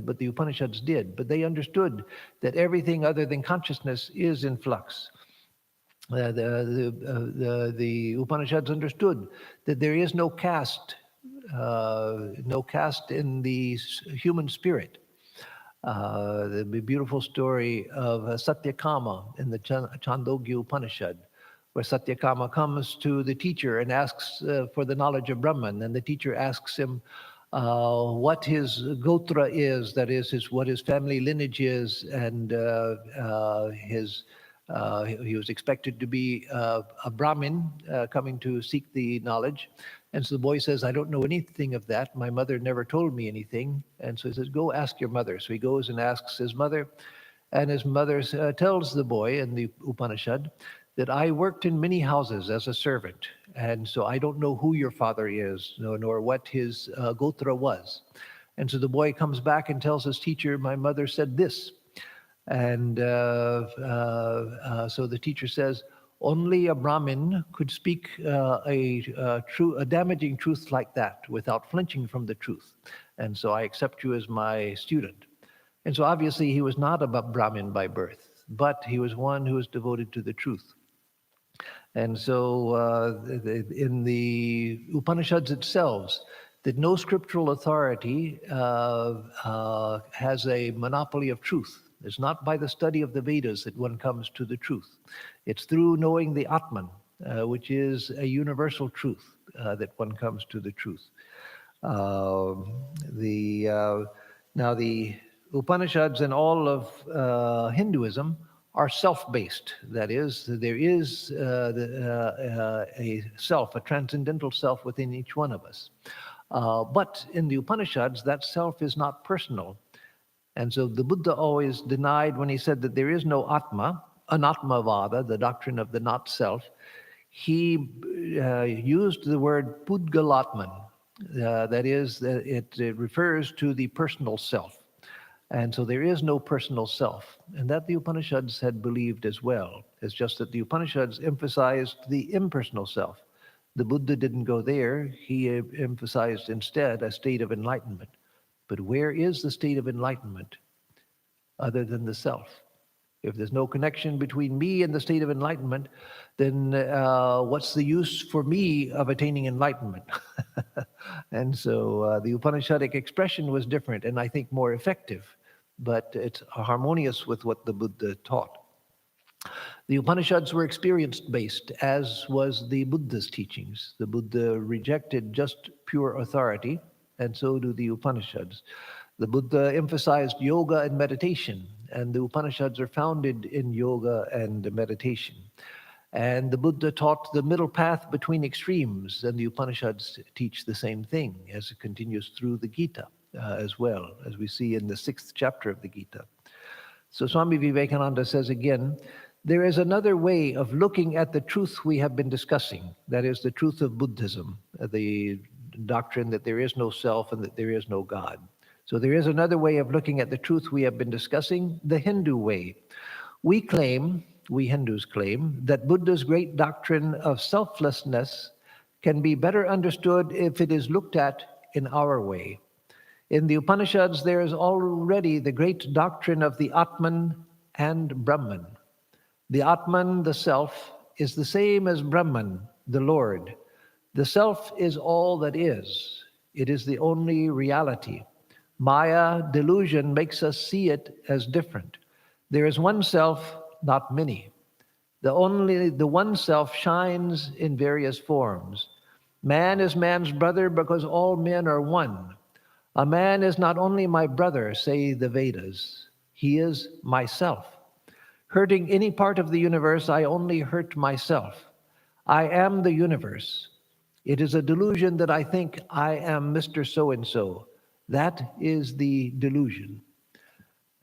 A: but the Upanishads did. But they understood that everything other than consciousness is in flux. The Upanishads understood that there is no caste in the human spirit. The beautiful story of Satyakama in the Chandogya Upanishad, where Satyakama comes to the teacher and asks for the knowledge of Brahman, and the teacher asks him what his gotra is, that is, what his family lineage is, and he was expected to be a Brahmin coming to seek the knowledge. And so the boy says, I don't know anything of that. My mother never told me anything. And so he says, go ask your mother. So he goes and asks his mother. And his mother tells the boy in the Upanishad that I worked in many houses as a servant. And so I don't know who your father is, nor what his gotra was. And so the boy comes back and tells his teacher, my mother said this. And so the teacher says, only a Brahmin could speak a damaging truth like that without flinching from the truth. And so I accept you as my student. And so obviously he was not a Brahmin by birth, but he was one who was devoted to the truth. And so in the Upanishads itself, that no scriptural authority has a monopoly of truth. It's not by the study of the Vedas that one comes to the truth. It's through knowing the Atman, which is a universal truth, that one comes to the truth. Now the Upanishads and all of Hinduism are self-based. That is, there is a self, a transcendental self within each one of us. But in the Upanishads, that self is not personal. And so the Buddha always denied when he said that there is no Atma, Anatmavada, the doctrine of the not self. He used the word Pudgalatman. That is, it refers to the personal self. And so there is no personal self. And that the Upanishads had believed as well. It's just that the Upanishads emphasized the impersonal self. The Buddha didn't go there. He emphasized instead a state of enlightenment. But where is the state of enlightenment other than the self? If there's no connection between me and the state of enlightenment, then what's the use for me of attaining enlightenment? And so the Upanishadic expression was different and I think more effective, but it's harmonious with what the Buddha taught. The Upanishads were experience-based, as was the Buddha's teachings. The Buddha rejected just pure authority, and so do the Upanishads. The Buddha emphasized yoga and meditation, and the Upanishads are founded in yoga and meditation. And the Buddha taught the middle path between extremes, and the Upanishads teach the same thing as it continues through the Gita as well, as we see in the 6th chapter of the Gita. So Swami Vivekananda says again, there is another way of looking at the truth we have been discussing, that is the truth of Buddhism, the doctrine that there is no self and that there is no God. So there is another way of looking at the truth we have been discussing, the Hindu way. We Hindus claim, that Buddha's great doctrine of selflessness can be better understood if it is looked at in our way. In the Upanishads, there is already the great doctrine of the Atman and Brahman. The Atman, the self, is the same as Brahman, the Lord. The self is all that is. It is the only reality. Maya, delusion, makes us see it as different. There is one self, not many. The one self shines in various forms. Man is man's brother because all men are one. A man is not only my brother, say the Vedas. He is myself. Hurting any part of the universe, I only hurt myself. I am the universe. It is a delusion that I think I am Mr. So-and-so. That is the delusion.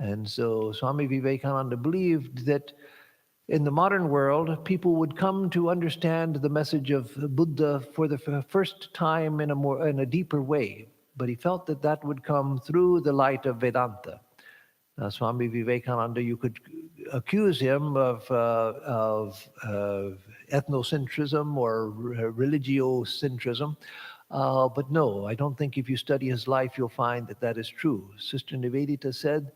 A: And so Swami Vivekananda believed that in the modern world, people would come to understand the message of Buddha for the first time in a deeper way. But he felt that that would come through the light of Vedanta. Swami Vivekananda, you could accuse him of ethnocentrism or religiocentrism, but no, I don't think if you study his life, you'll find that that is true. Sister Nivedita said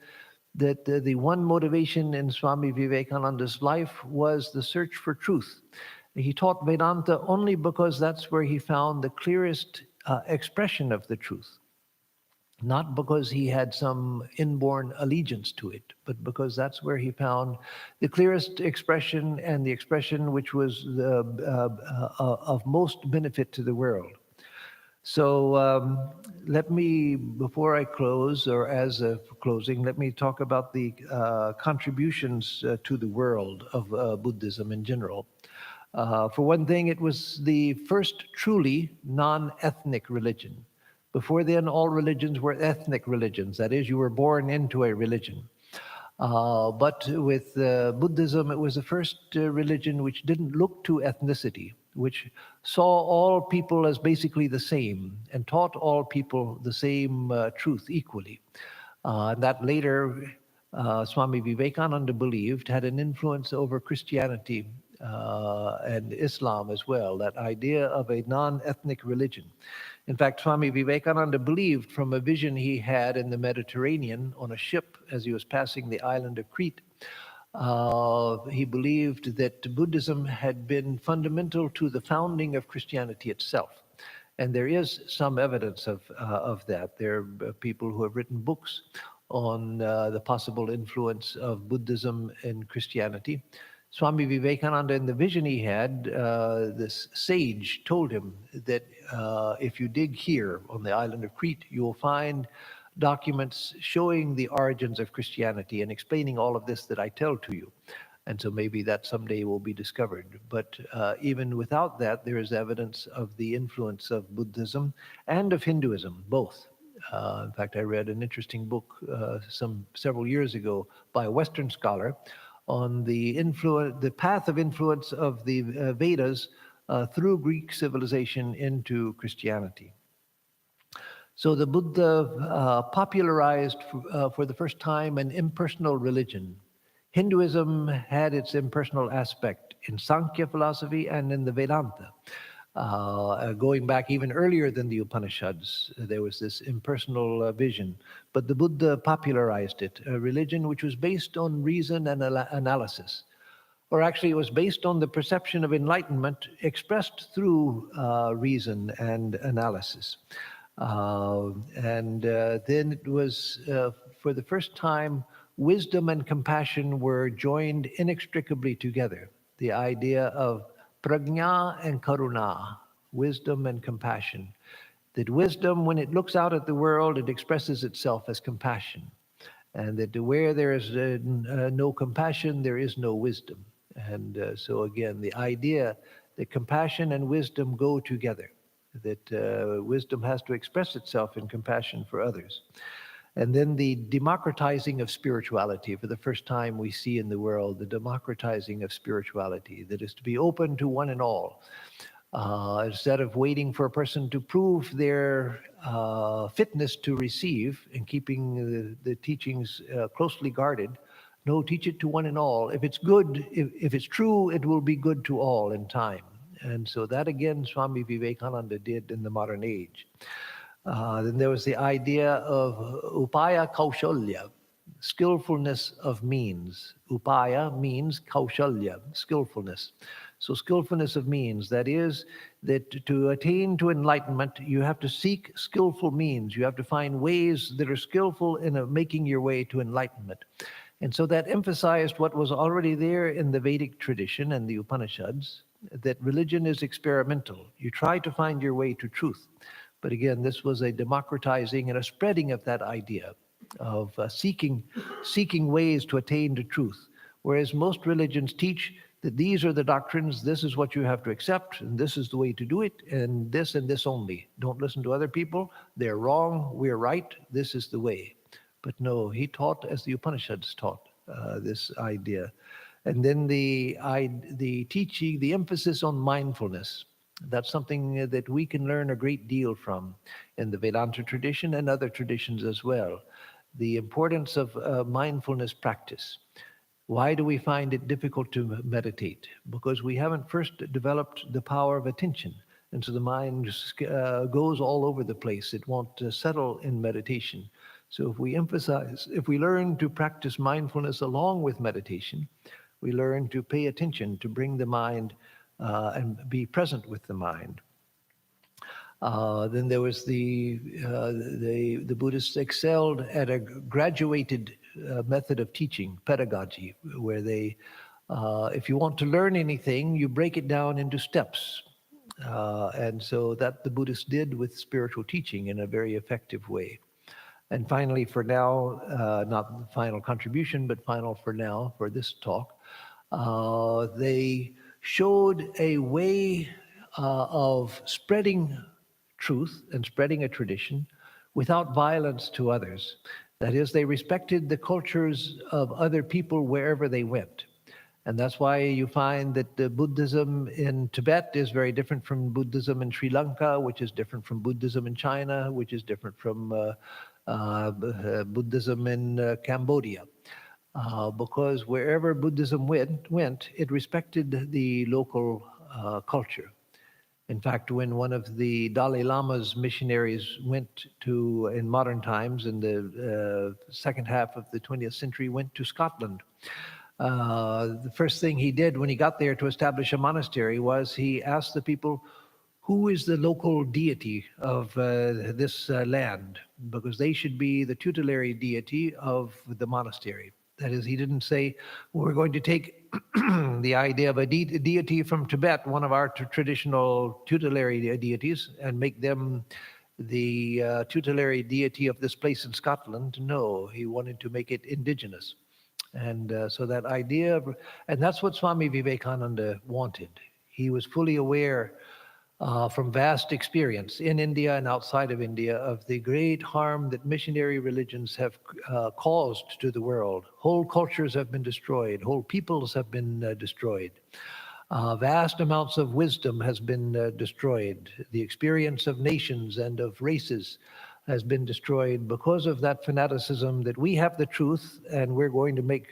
A: that the one motivation in Swami Vivekananda's life was the search for truth. He taught Vedanta only because that's where he found the clearest expression of the truth. not because he had some inborn allegiance to it, but because that's where he found the clearest expression and the expression which was of most benefit to the world. So let me, before I close, or as a closing, let me talk about the contributions to the world of Buddhism in general. For one thing, it was the first truly non-ethnic religion. Before then, all religions were ethnic religions. That is, you were born into a religion. But with Buddhism, it was the first religion which didn't look to ethnicity, which saw all people as basically the same and taught all people the same truth equally. That later, Swami Vivekananda believed had an influence over Christianity and Islam as well, that idea of a non-ethnic religion. In fact, Swami Vivekananda believed from a vision he had in the Mediterranean on a ship as he was passing the island of Crete. He believed that Buddhism had been fundamental to the founding of Christianity itself. And there is some evidence of that. There are people who have written books on the possible influence of Buddhism in Christianity. Swami Vivekananda, in the vision he had, this sage told him that if you dig here on the island of Crete, you will find documents showing the origins of Christianity and explaining all of this that I tell to you. And so maybe that someday will be discovered. But even without that, there is evidence of the influence of Buddhism and of Hinduism, both. In fact, I read an interesting book several years ago by a Western scholar on the path of influence of the Vedas through Greek civilization into Christianity. So the Buddha popularized for the first time an impersonal religion. Hinduism had its impersonal aspect in Sankhya philosophy and in the Vedanta. Going back even earlier than the Upanishads, there was this impersonal vision. But the Buddha popularized it, a religion which was based on reason and analysis. Or actually, it was based on the perception of enlightenment expressed through reason and analysis. Then it was, for the first time, wisdom and compassion were joined inextricably together. The idea of prajna and karuna, wisdom and compassion. That wisdom, when it looks out at the world, it expresses itself as compassion. And that where there is no compassion, there is no wisdom. And so again, the idea that compassion and wisdom go together, that wisdom has to express itself in compassion for others. And then the democratizing of spirituality. For the first time we see in the world the democratizing of spirituality, that is to be open to one and all. Instead of waiting for a person to prove their fitness to receive and keeping the teachings closely guarded, no, teach it to one and all. If it's good, if it's true, it will be good to all in time. And so that again, Swami Vivekananda did in the modern age. Then there was the idea of upaya kaushalya, skillfulness of means. Upaya means kaushalya, skillfulness. So skillfulness of means, that is, that to attain to enlightenment, you have to seek skillful means. You have to find ways that are skillful in making your way to enlightenment. And so that emphasized what was already there in the Vedic tradition and the Upanishads, that religion is experimental. You try to find your way to truth. But again, this was a democratizing and a spreading of that idea of seeking ways to attain to truth. Whereas most religions teach that these are the doctrines, this is what you have to accept, and this is the way to do it, and this only. Don't listen to other people. They're wrong, we're right, this is the way. But no, he taught as the Upanishads taught this idea. And then the teaching, the emphasis on mindfulness. That's something that we can learn a great deal from in the Vedanta tradition and other traditions as well. The importance of mindfulness practice. Why do we find it difficult to meditate? Because we haven't first developed the power of attention. And so the mind goes all over the place. It won't settle in meditation. So if we learn to practice mindfulness along with meditation, we learn to pay attention, to bring the mind and be present with the mind. Then there was the Buddhists excelled at a graduated method of teaching, pedagogy, where they, if you want to learn anything, you break it down into steps. And so that the Buddhists did with spiritual teaching in a very effective way. And finally, for now, not the final contribution, but final for now, for this talk, they showed a way of spreading truth and spreading a tradition without violence to others. That is, they respected the cultures of other people wherever they went. And that's why you find that the Buddhism in Tibet is very different from Buddhism in Sri Lanka, which is different from Buddhism in China, which is different from Buddhism in Cambodia. Because wherever Buddhism went, it respected the local culture. In fact, when one of the Dalai Lama's missionaries went to, in modern times, in the second half of the 20th century, went to Scotland, the first thing he did when he got there to establish a monastery was he asked the people, who is the local deity of this land? Because they should be the tutelary deity of the monastery. That is, he didn't say, we're going to take the idea of a deity from Tibet, one of our traditional tutelary deities, and make them the tutelary deity of this place in Scotland. No, he wanted to make it indigenous. And so that idea of, and that's what Swami Vivekananda wanted. He was fully aware from vast experience in India and outside of India of the great harm that missionary religions have caused to the world. Whole cultures have been destroyed. Whole peoples have been destroyed. Vast amounts of wisdom has been destroyed. The experience of nations and of races has been destroyed because of that fanaticism that we have the truth and we're going to make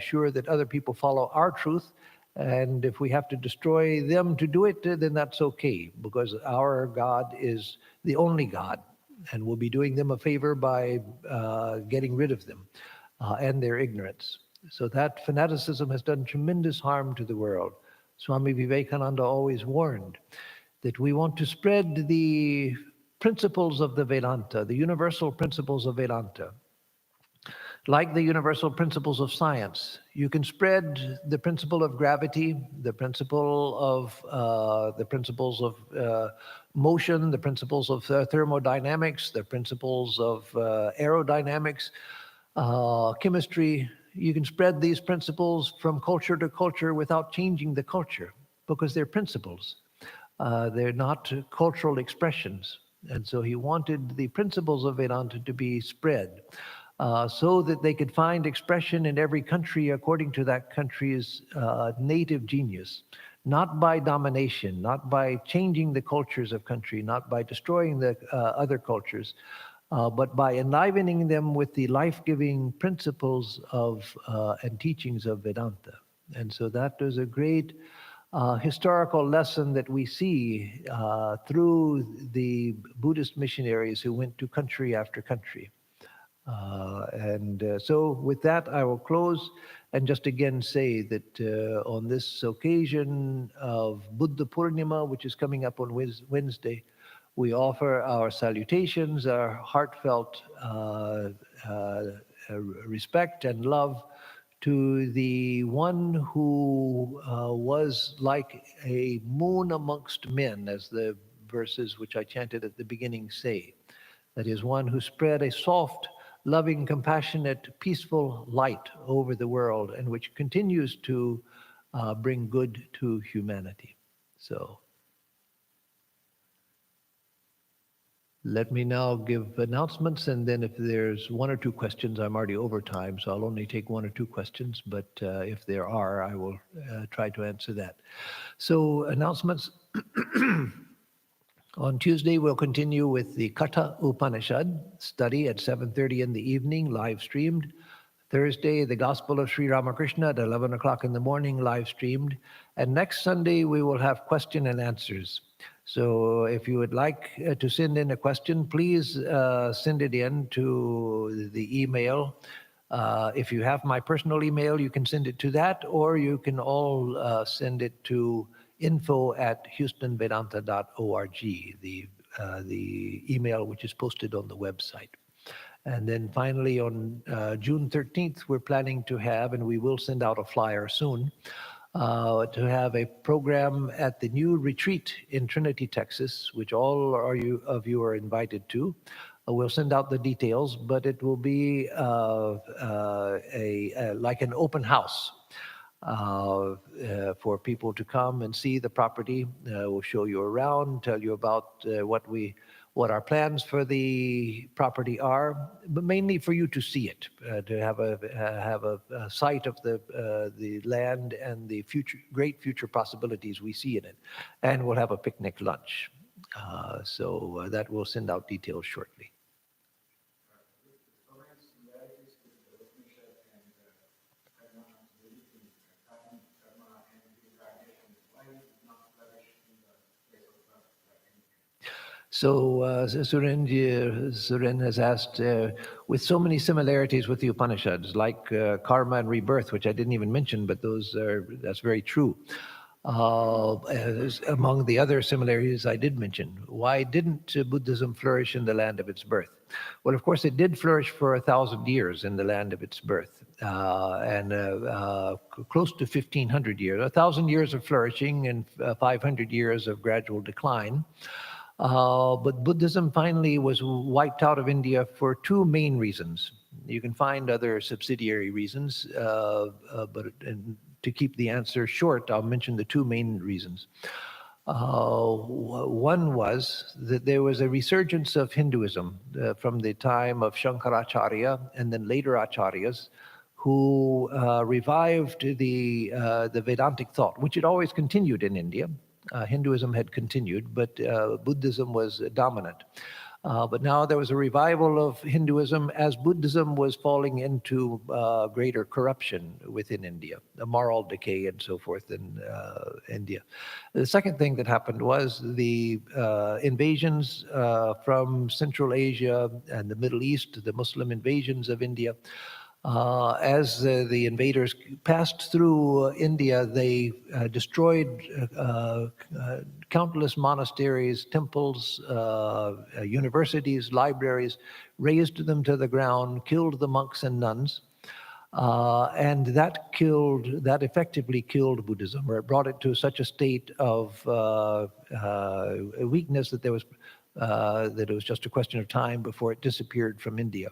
A: sure that other people follow our truth. And if we have to destroy them to do it, then that's okay, because our God is the only God, and we'll be doing them a favor by getting rid of them and their ignorance. So that fanaticism has done tremendous harm to the world. Swami Vivekananda always warned that we want to spread the principles of the Vedanta, the universal principles of Vedanta. Like the universal principles of science, you can spread the principle of gravity, the principle of the principles of motion, the principles of thermodynamics, the principles of aerodynamics, chemistry. You can spread these principles from culture to culture without changing the culture, because they're principles. They're not cultural expressions. And so he wanted the principles of Vedanta to be spread. So that they could find expression in every country according to that country's native genius, not by domination, not by changing the cultures of country, not by destroying the other cultures, but by enlivening them with the life-giving principles of and teachings of Vedanta. And so that is a great historical lesson that we see through the Buddhist missionaries who went to country after country. So with that, I will close and just again say that on this occasion of Buddha Purnima, which is coming up on Wednesday, we offer our salutations, our heartfelt respect and love to the one who was like a moon amongst men, as the verses which I chanted at the beginning say. That is, one who spread a soft, loving, compassionate, peaceful light over the world, and which continues to bring good to humanity. So let me now give announcements, and then if there's one or two questions, I'm already over time, so I'll only take one or two questions, but if there are, I will try to answer that. So announcements. On Tuesday, we'll continue with the Katha Upanishad study at 7:30 in the evening, live streamed. Thursday, the Gospel of Sri Ramakrishna at 11 o'clock in the morning, live streamed. And next Sunday, we will have question and answers. So if you would like to send in a question, please send it in to the email. If you have my personal email, you can send it to that, or you can all send it to info@houstonvedanta.org, the the email which is posted on the website. And then finally on June 13th, we're planning to have, and we will send out a flyer soon, to have a program at the new retreat in Trinity, Texas, which all of you are invited to. We'll send out the details, but it will be like an open house for people to come and see the property. We'll show you around, tell you about what our plans for the property are, but mainly for you to see it, to have a sight of the land and the great future possibilities we see in it. And we'll have a picnic lunch. So that will send out details shortly. So Suren has asked, with so many similarities with the Upanishads, like karma and rebirth, which I didn't even mention, but that's very true. Among the other similarities I did mention, why didn't Buddhism flourish in the land of its birth? Well, of course, it did flourish for 1,000 years in the land of its birth, and close to 1,500 years, 1,000 years of flourishing and 500 years of gradual decline. But Buddhism finally was wiped out of India for two main reasons. You can find other subsidiary reasons, but to keep the answer short, I'll mention the two main reasons. One was that there was a resurgence of Hinduism from the time of Shankaracharya and then later Acharyas, who revived the Vedantic thought, which had always continued in India. Hinduism had continued, but Buddhism was dominant. But now there was a revival of Hinduism as Buddhism was falling into greater corruption within India, a moral decay and so forth in India. The second thing that happened was the invasions from Central Asia and the Middle East, the Muslim invasions of India. As the invaders passed through India, they destroyed countless monasteries, temples, universities, libraries, razed them to the ground, killed the monks and nuns, and that effectively killed Buddhism, or it brought it to such a state of weakness that it was just a question of time before it disappeared from India.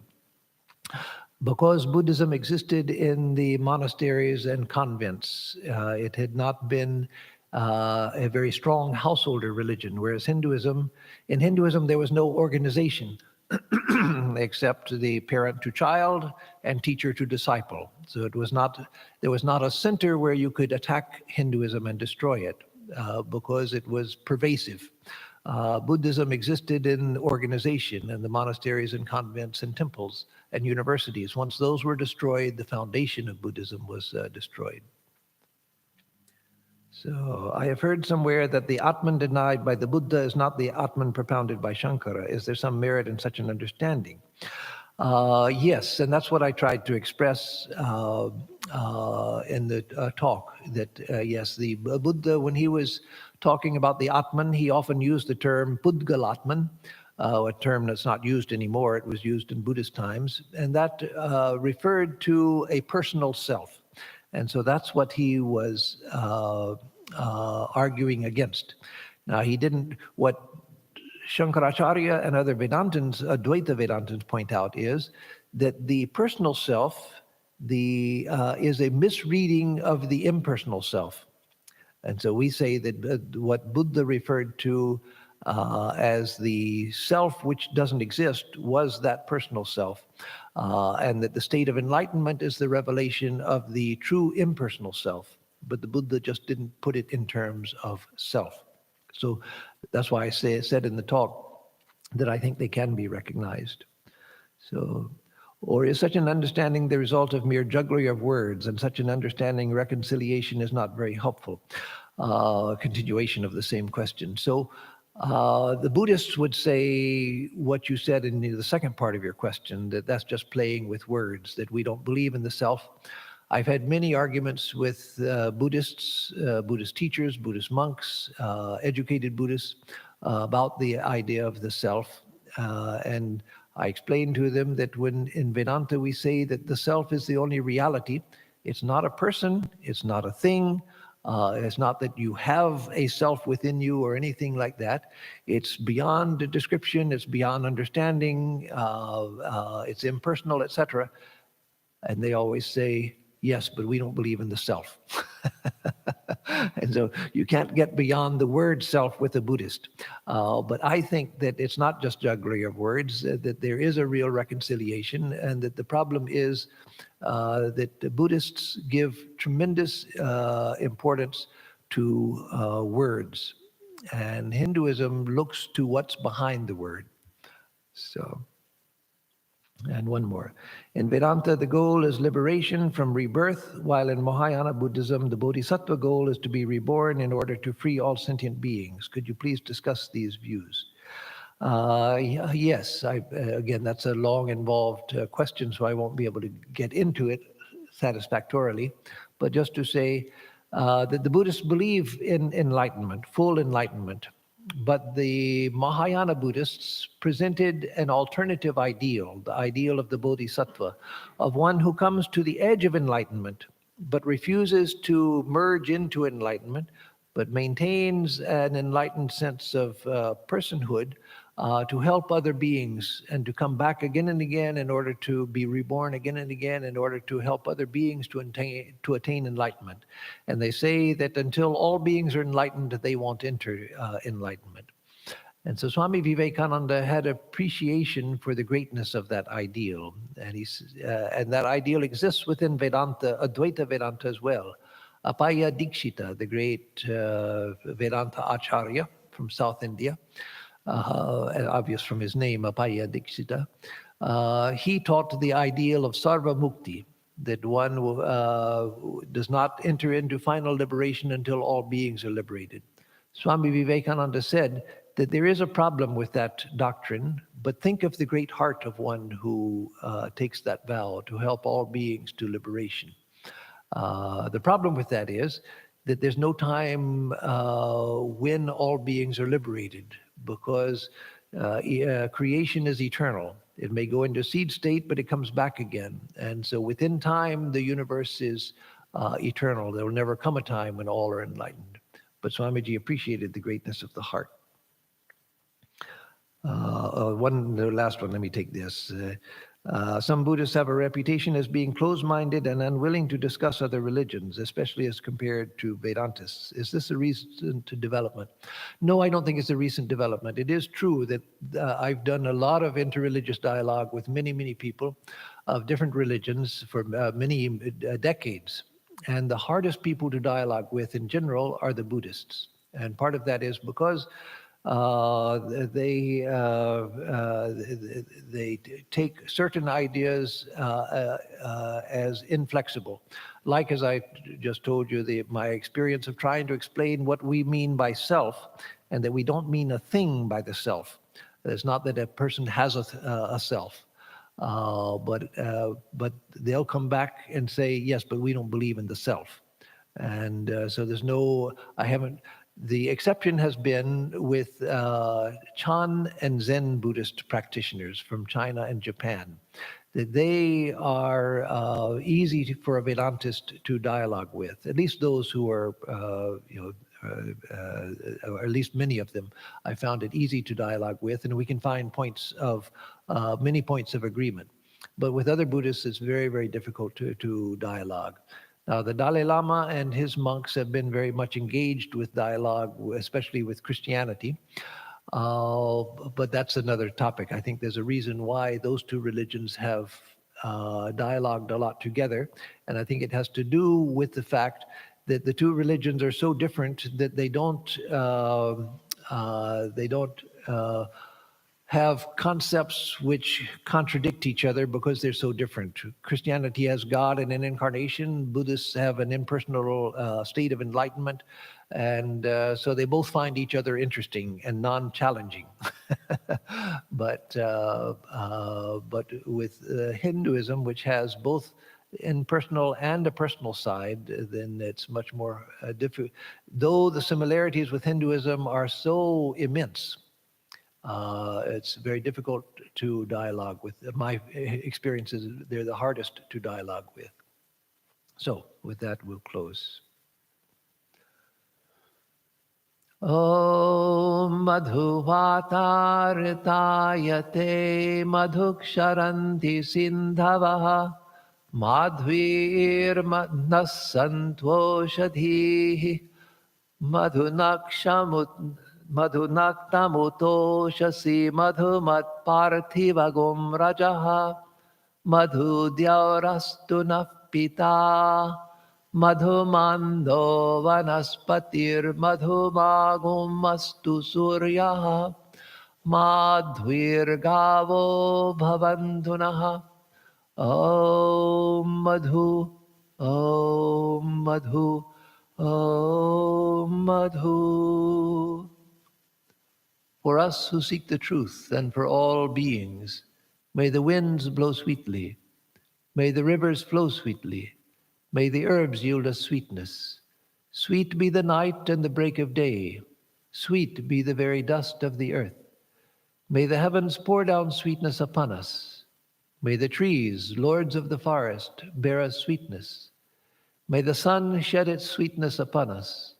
A: Because Buddhism existed in the monasteries and convents, it had not been a very strong householder religion, whereas in Hinduism there was no organization except the parent to child and teacher to disciple. So there was not a center where you could attack Hinduism and destroy it because it was pervasive. Buddhism existed in organization and the monasteries and convents and temples and universities. Once those were destroyed, the foundation of Buddhism was destroyed. So I have heard somewhere that the Atman denied by the Buddha is not the Atman propounded by Shankara. Is there some merit in such an understanding? Yes, and that's what I tried to express in the talk, that yes, the Buddha, when he was talking about the Atman, he often used the term Pudgalatman, a term that's not used anymore. It was used in Buddhist times, and that referred to a personal self. And so that's what he was arguing against. Now, what Shankaracharya and other Vedantins, Advaita Vedantins, point out is that the personal self is a misreading of the impersonal self. And so we say that what Buddha referred to as the self which doesn't exist was that personal self, and that the state of enlightenment is the revelation of the true impersonal self. But the Buddha just didn't put it in terms of self. So that's why I said in the talk that I think they can be recognized. So, or is such an understanding the result of mere jugglery of words, and such an understanding reconciliation is not very helpful? Continuation of the same question. So the Buddhists would say what you said in the second part of your question, that that's just playing with words, that we don't believe in the self. I've had many arguments with Buddhists, Buddhist teachers, Buddhist monks, educated Buddhists, about the idea of the self. And I explained to them that when in Vedanta we say that the self is the only reality, it's not a person, it's not a thing, it's not that you have a self within you or anything like that. It's beyond description, it's beyond understanding, it's impersonal, etc. And they always say, yes, but we don't believe in the self. And so you can't get beyond the word self with a Buddhist. But I think that it's not just jugglery of words, that there is a real reconciliation, and that the problem is that the Buddhists give tremendous importance to words. And Hinduism looks to what's behind the word. So. And one more. In Vedanta, the goal is liberation from rebirth, while in Mahayana Buddhism, the Bodhisattva goal is to be reborn in order to free all sentient beings. Could you please discuss these views? Yes, again, that's a long, involved question, so I won't be able to get into it satisfactorily. But just to say that the Buddhists believe in enlightenment, full enlightenment. But the Mahayana Buddhists presented an alternative ideal, the ideal of the Bodhisattva, of one who comes to the edge of enlightenment, but refuses to merge into enlightenment, but maintains an enlightened sense of personhood to help other beings and to come back again and again in order to be reborn again and again in order to help other beings to attain enlightenment. And they say that until all beings are enlightened, they won't enter enlightenment. And so Swami Vivekananda had appreciation for the greatness of that ideal. And that ideal exists within Vedanta, Advaita Vedanta as well. Apaya Dikshita, the great Vedanta Acharya from South India, and obvious from his name, Apaya Dikshita, he taught the ideal of Sarva Mukti, that one does not enter into final liberation until all beings are liberated. Swami Vivekananda said that there is a problem with that doctrine, but think of the great heart of one who takes that vow to help all beings to liberation. The problem with that is that there's no time when all beings are liberated, because creation is eternal. It may go into seed state, but it comes back again. And so within time, the universe is eternal. There will never come a time when all are enlightened. But Swamiji appreciated the greatness of the heart. The last one, let me take this. Some Buddhists have a reputation as being closed-minded and unwilling to discuss other religions, especially as compared to Vedantists. Is this a recent development? No, I don't think it's a recent development. It is true that I've done a lot of interreligious dialogue with many, many people of different religions for many decades. And the hardest people to dialogue with in general are the Buddhists. And part of that is because they take certain ideas as inflexible. Like, as I just told you, my experience of trying to explain what we mean by self, and that we don't mean a thing by the self. It's not that a person has a self, but they'll come back and say, yes, but we don't believe in the self. And so there's no, the exception has been with Chan and Zen Buddhist practitioners from China and Japan. That they are easy for a Vedantist to dialogue with, at least those who are, or at least many of them, I found it easy to dialogue with, and we can find many points of agreement. But with other Buddhists, it's very, very difficult to dialogue. Now, the Dalai Lama and his monks have been very much engaged with dialogue, especially with Christianity. But that's another topic. I think there's a reason why those two religions have dialogued a lot together. And I think it has to do with the fact that the two religions are so different that they don't have concepts which contradict each other because they're so different. Christianity has God and an incarnation. Buddhists have an impersonal state of enlightenment. And so they both find each other interesting and non-challenging. But with Hinduism, which has both impersonal and a personal side, then it's much more difficult. Though the similarities with Hinduism are so immense, it's very difficult to dialogue with. My experiences, they're the hardest to dialogue with. So with that, we'll close. Om madhuvatartayate madhuksharanti sindhavaha madhvirnasantoshadhihi madhunaktamutoshasi madhumatparthivagum rajaha madhudyaurastu pita madhumando vanaspatir madhumagumastu suryaha madhvirgavo bhavantunaha. Om Madhu, Om Madhu, Om Madhu. For us who seek the truth and for all beings, may the winds blow sweetly, may the rivers flow sweetly, may the herbs yield us sweetness. Sweet be the night and the break of day, sweet be the very dust of the earth. May the heavens pour down sweetness upon us. May the trees, lords of the forest, bear us sweetness. May the sun shed its sweetness upon us.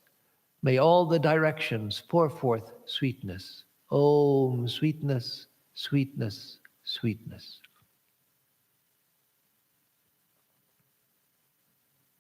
A: May all the directions pour forth sweetness. Om, sweetness, sweetness, sweetness.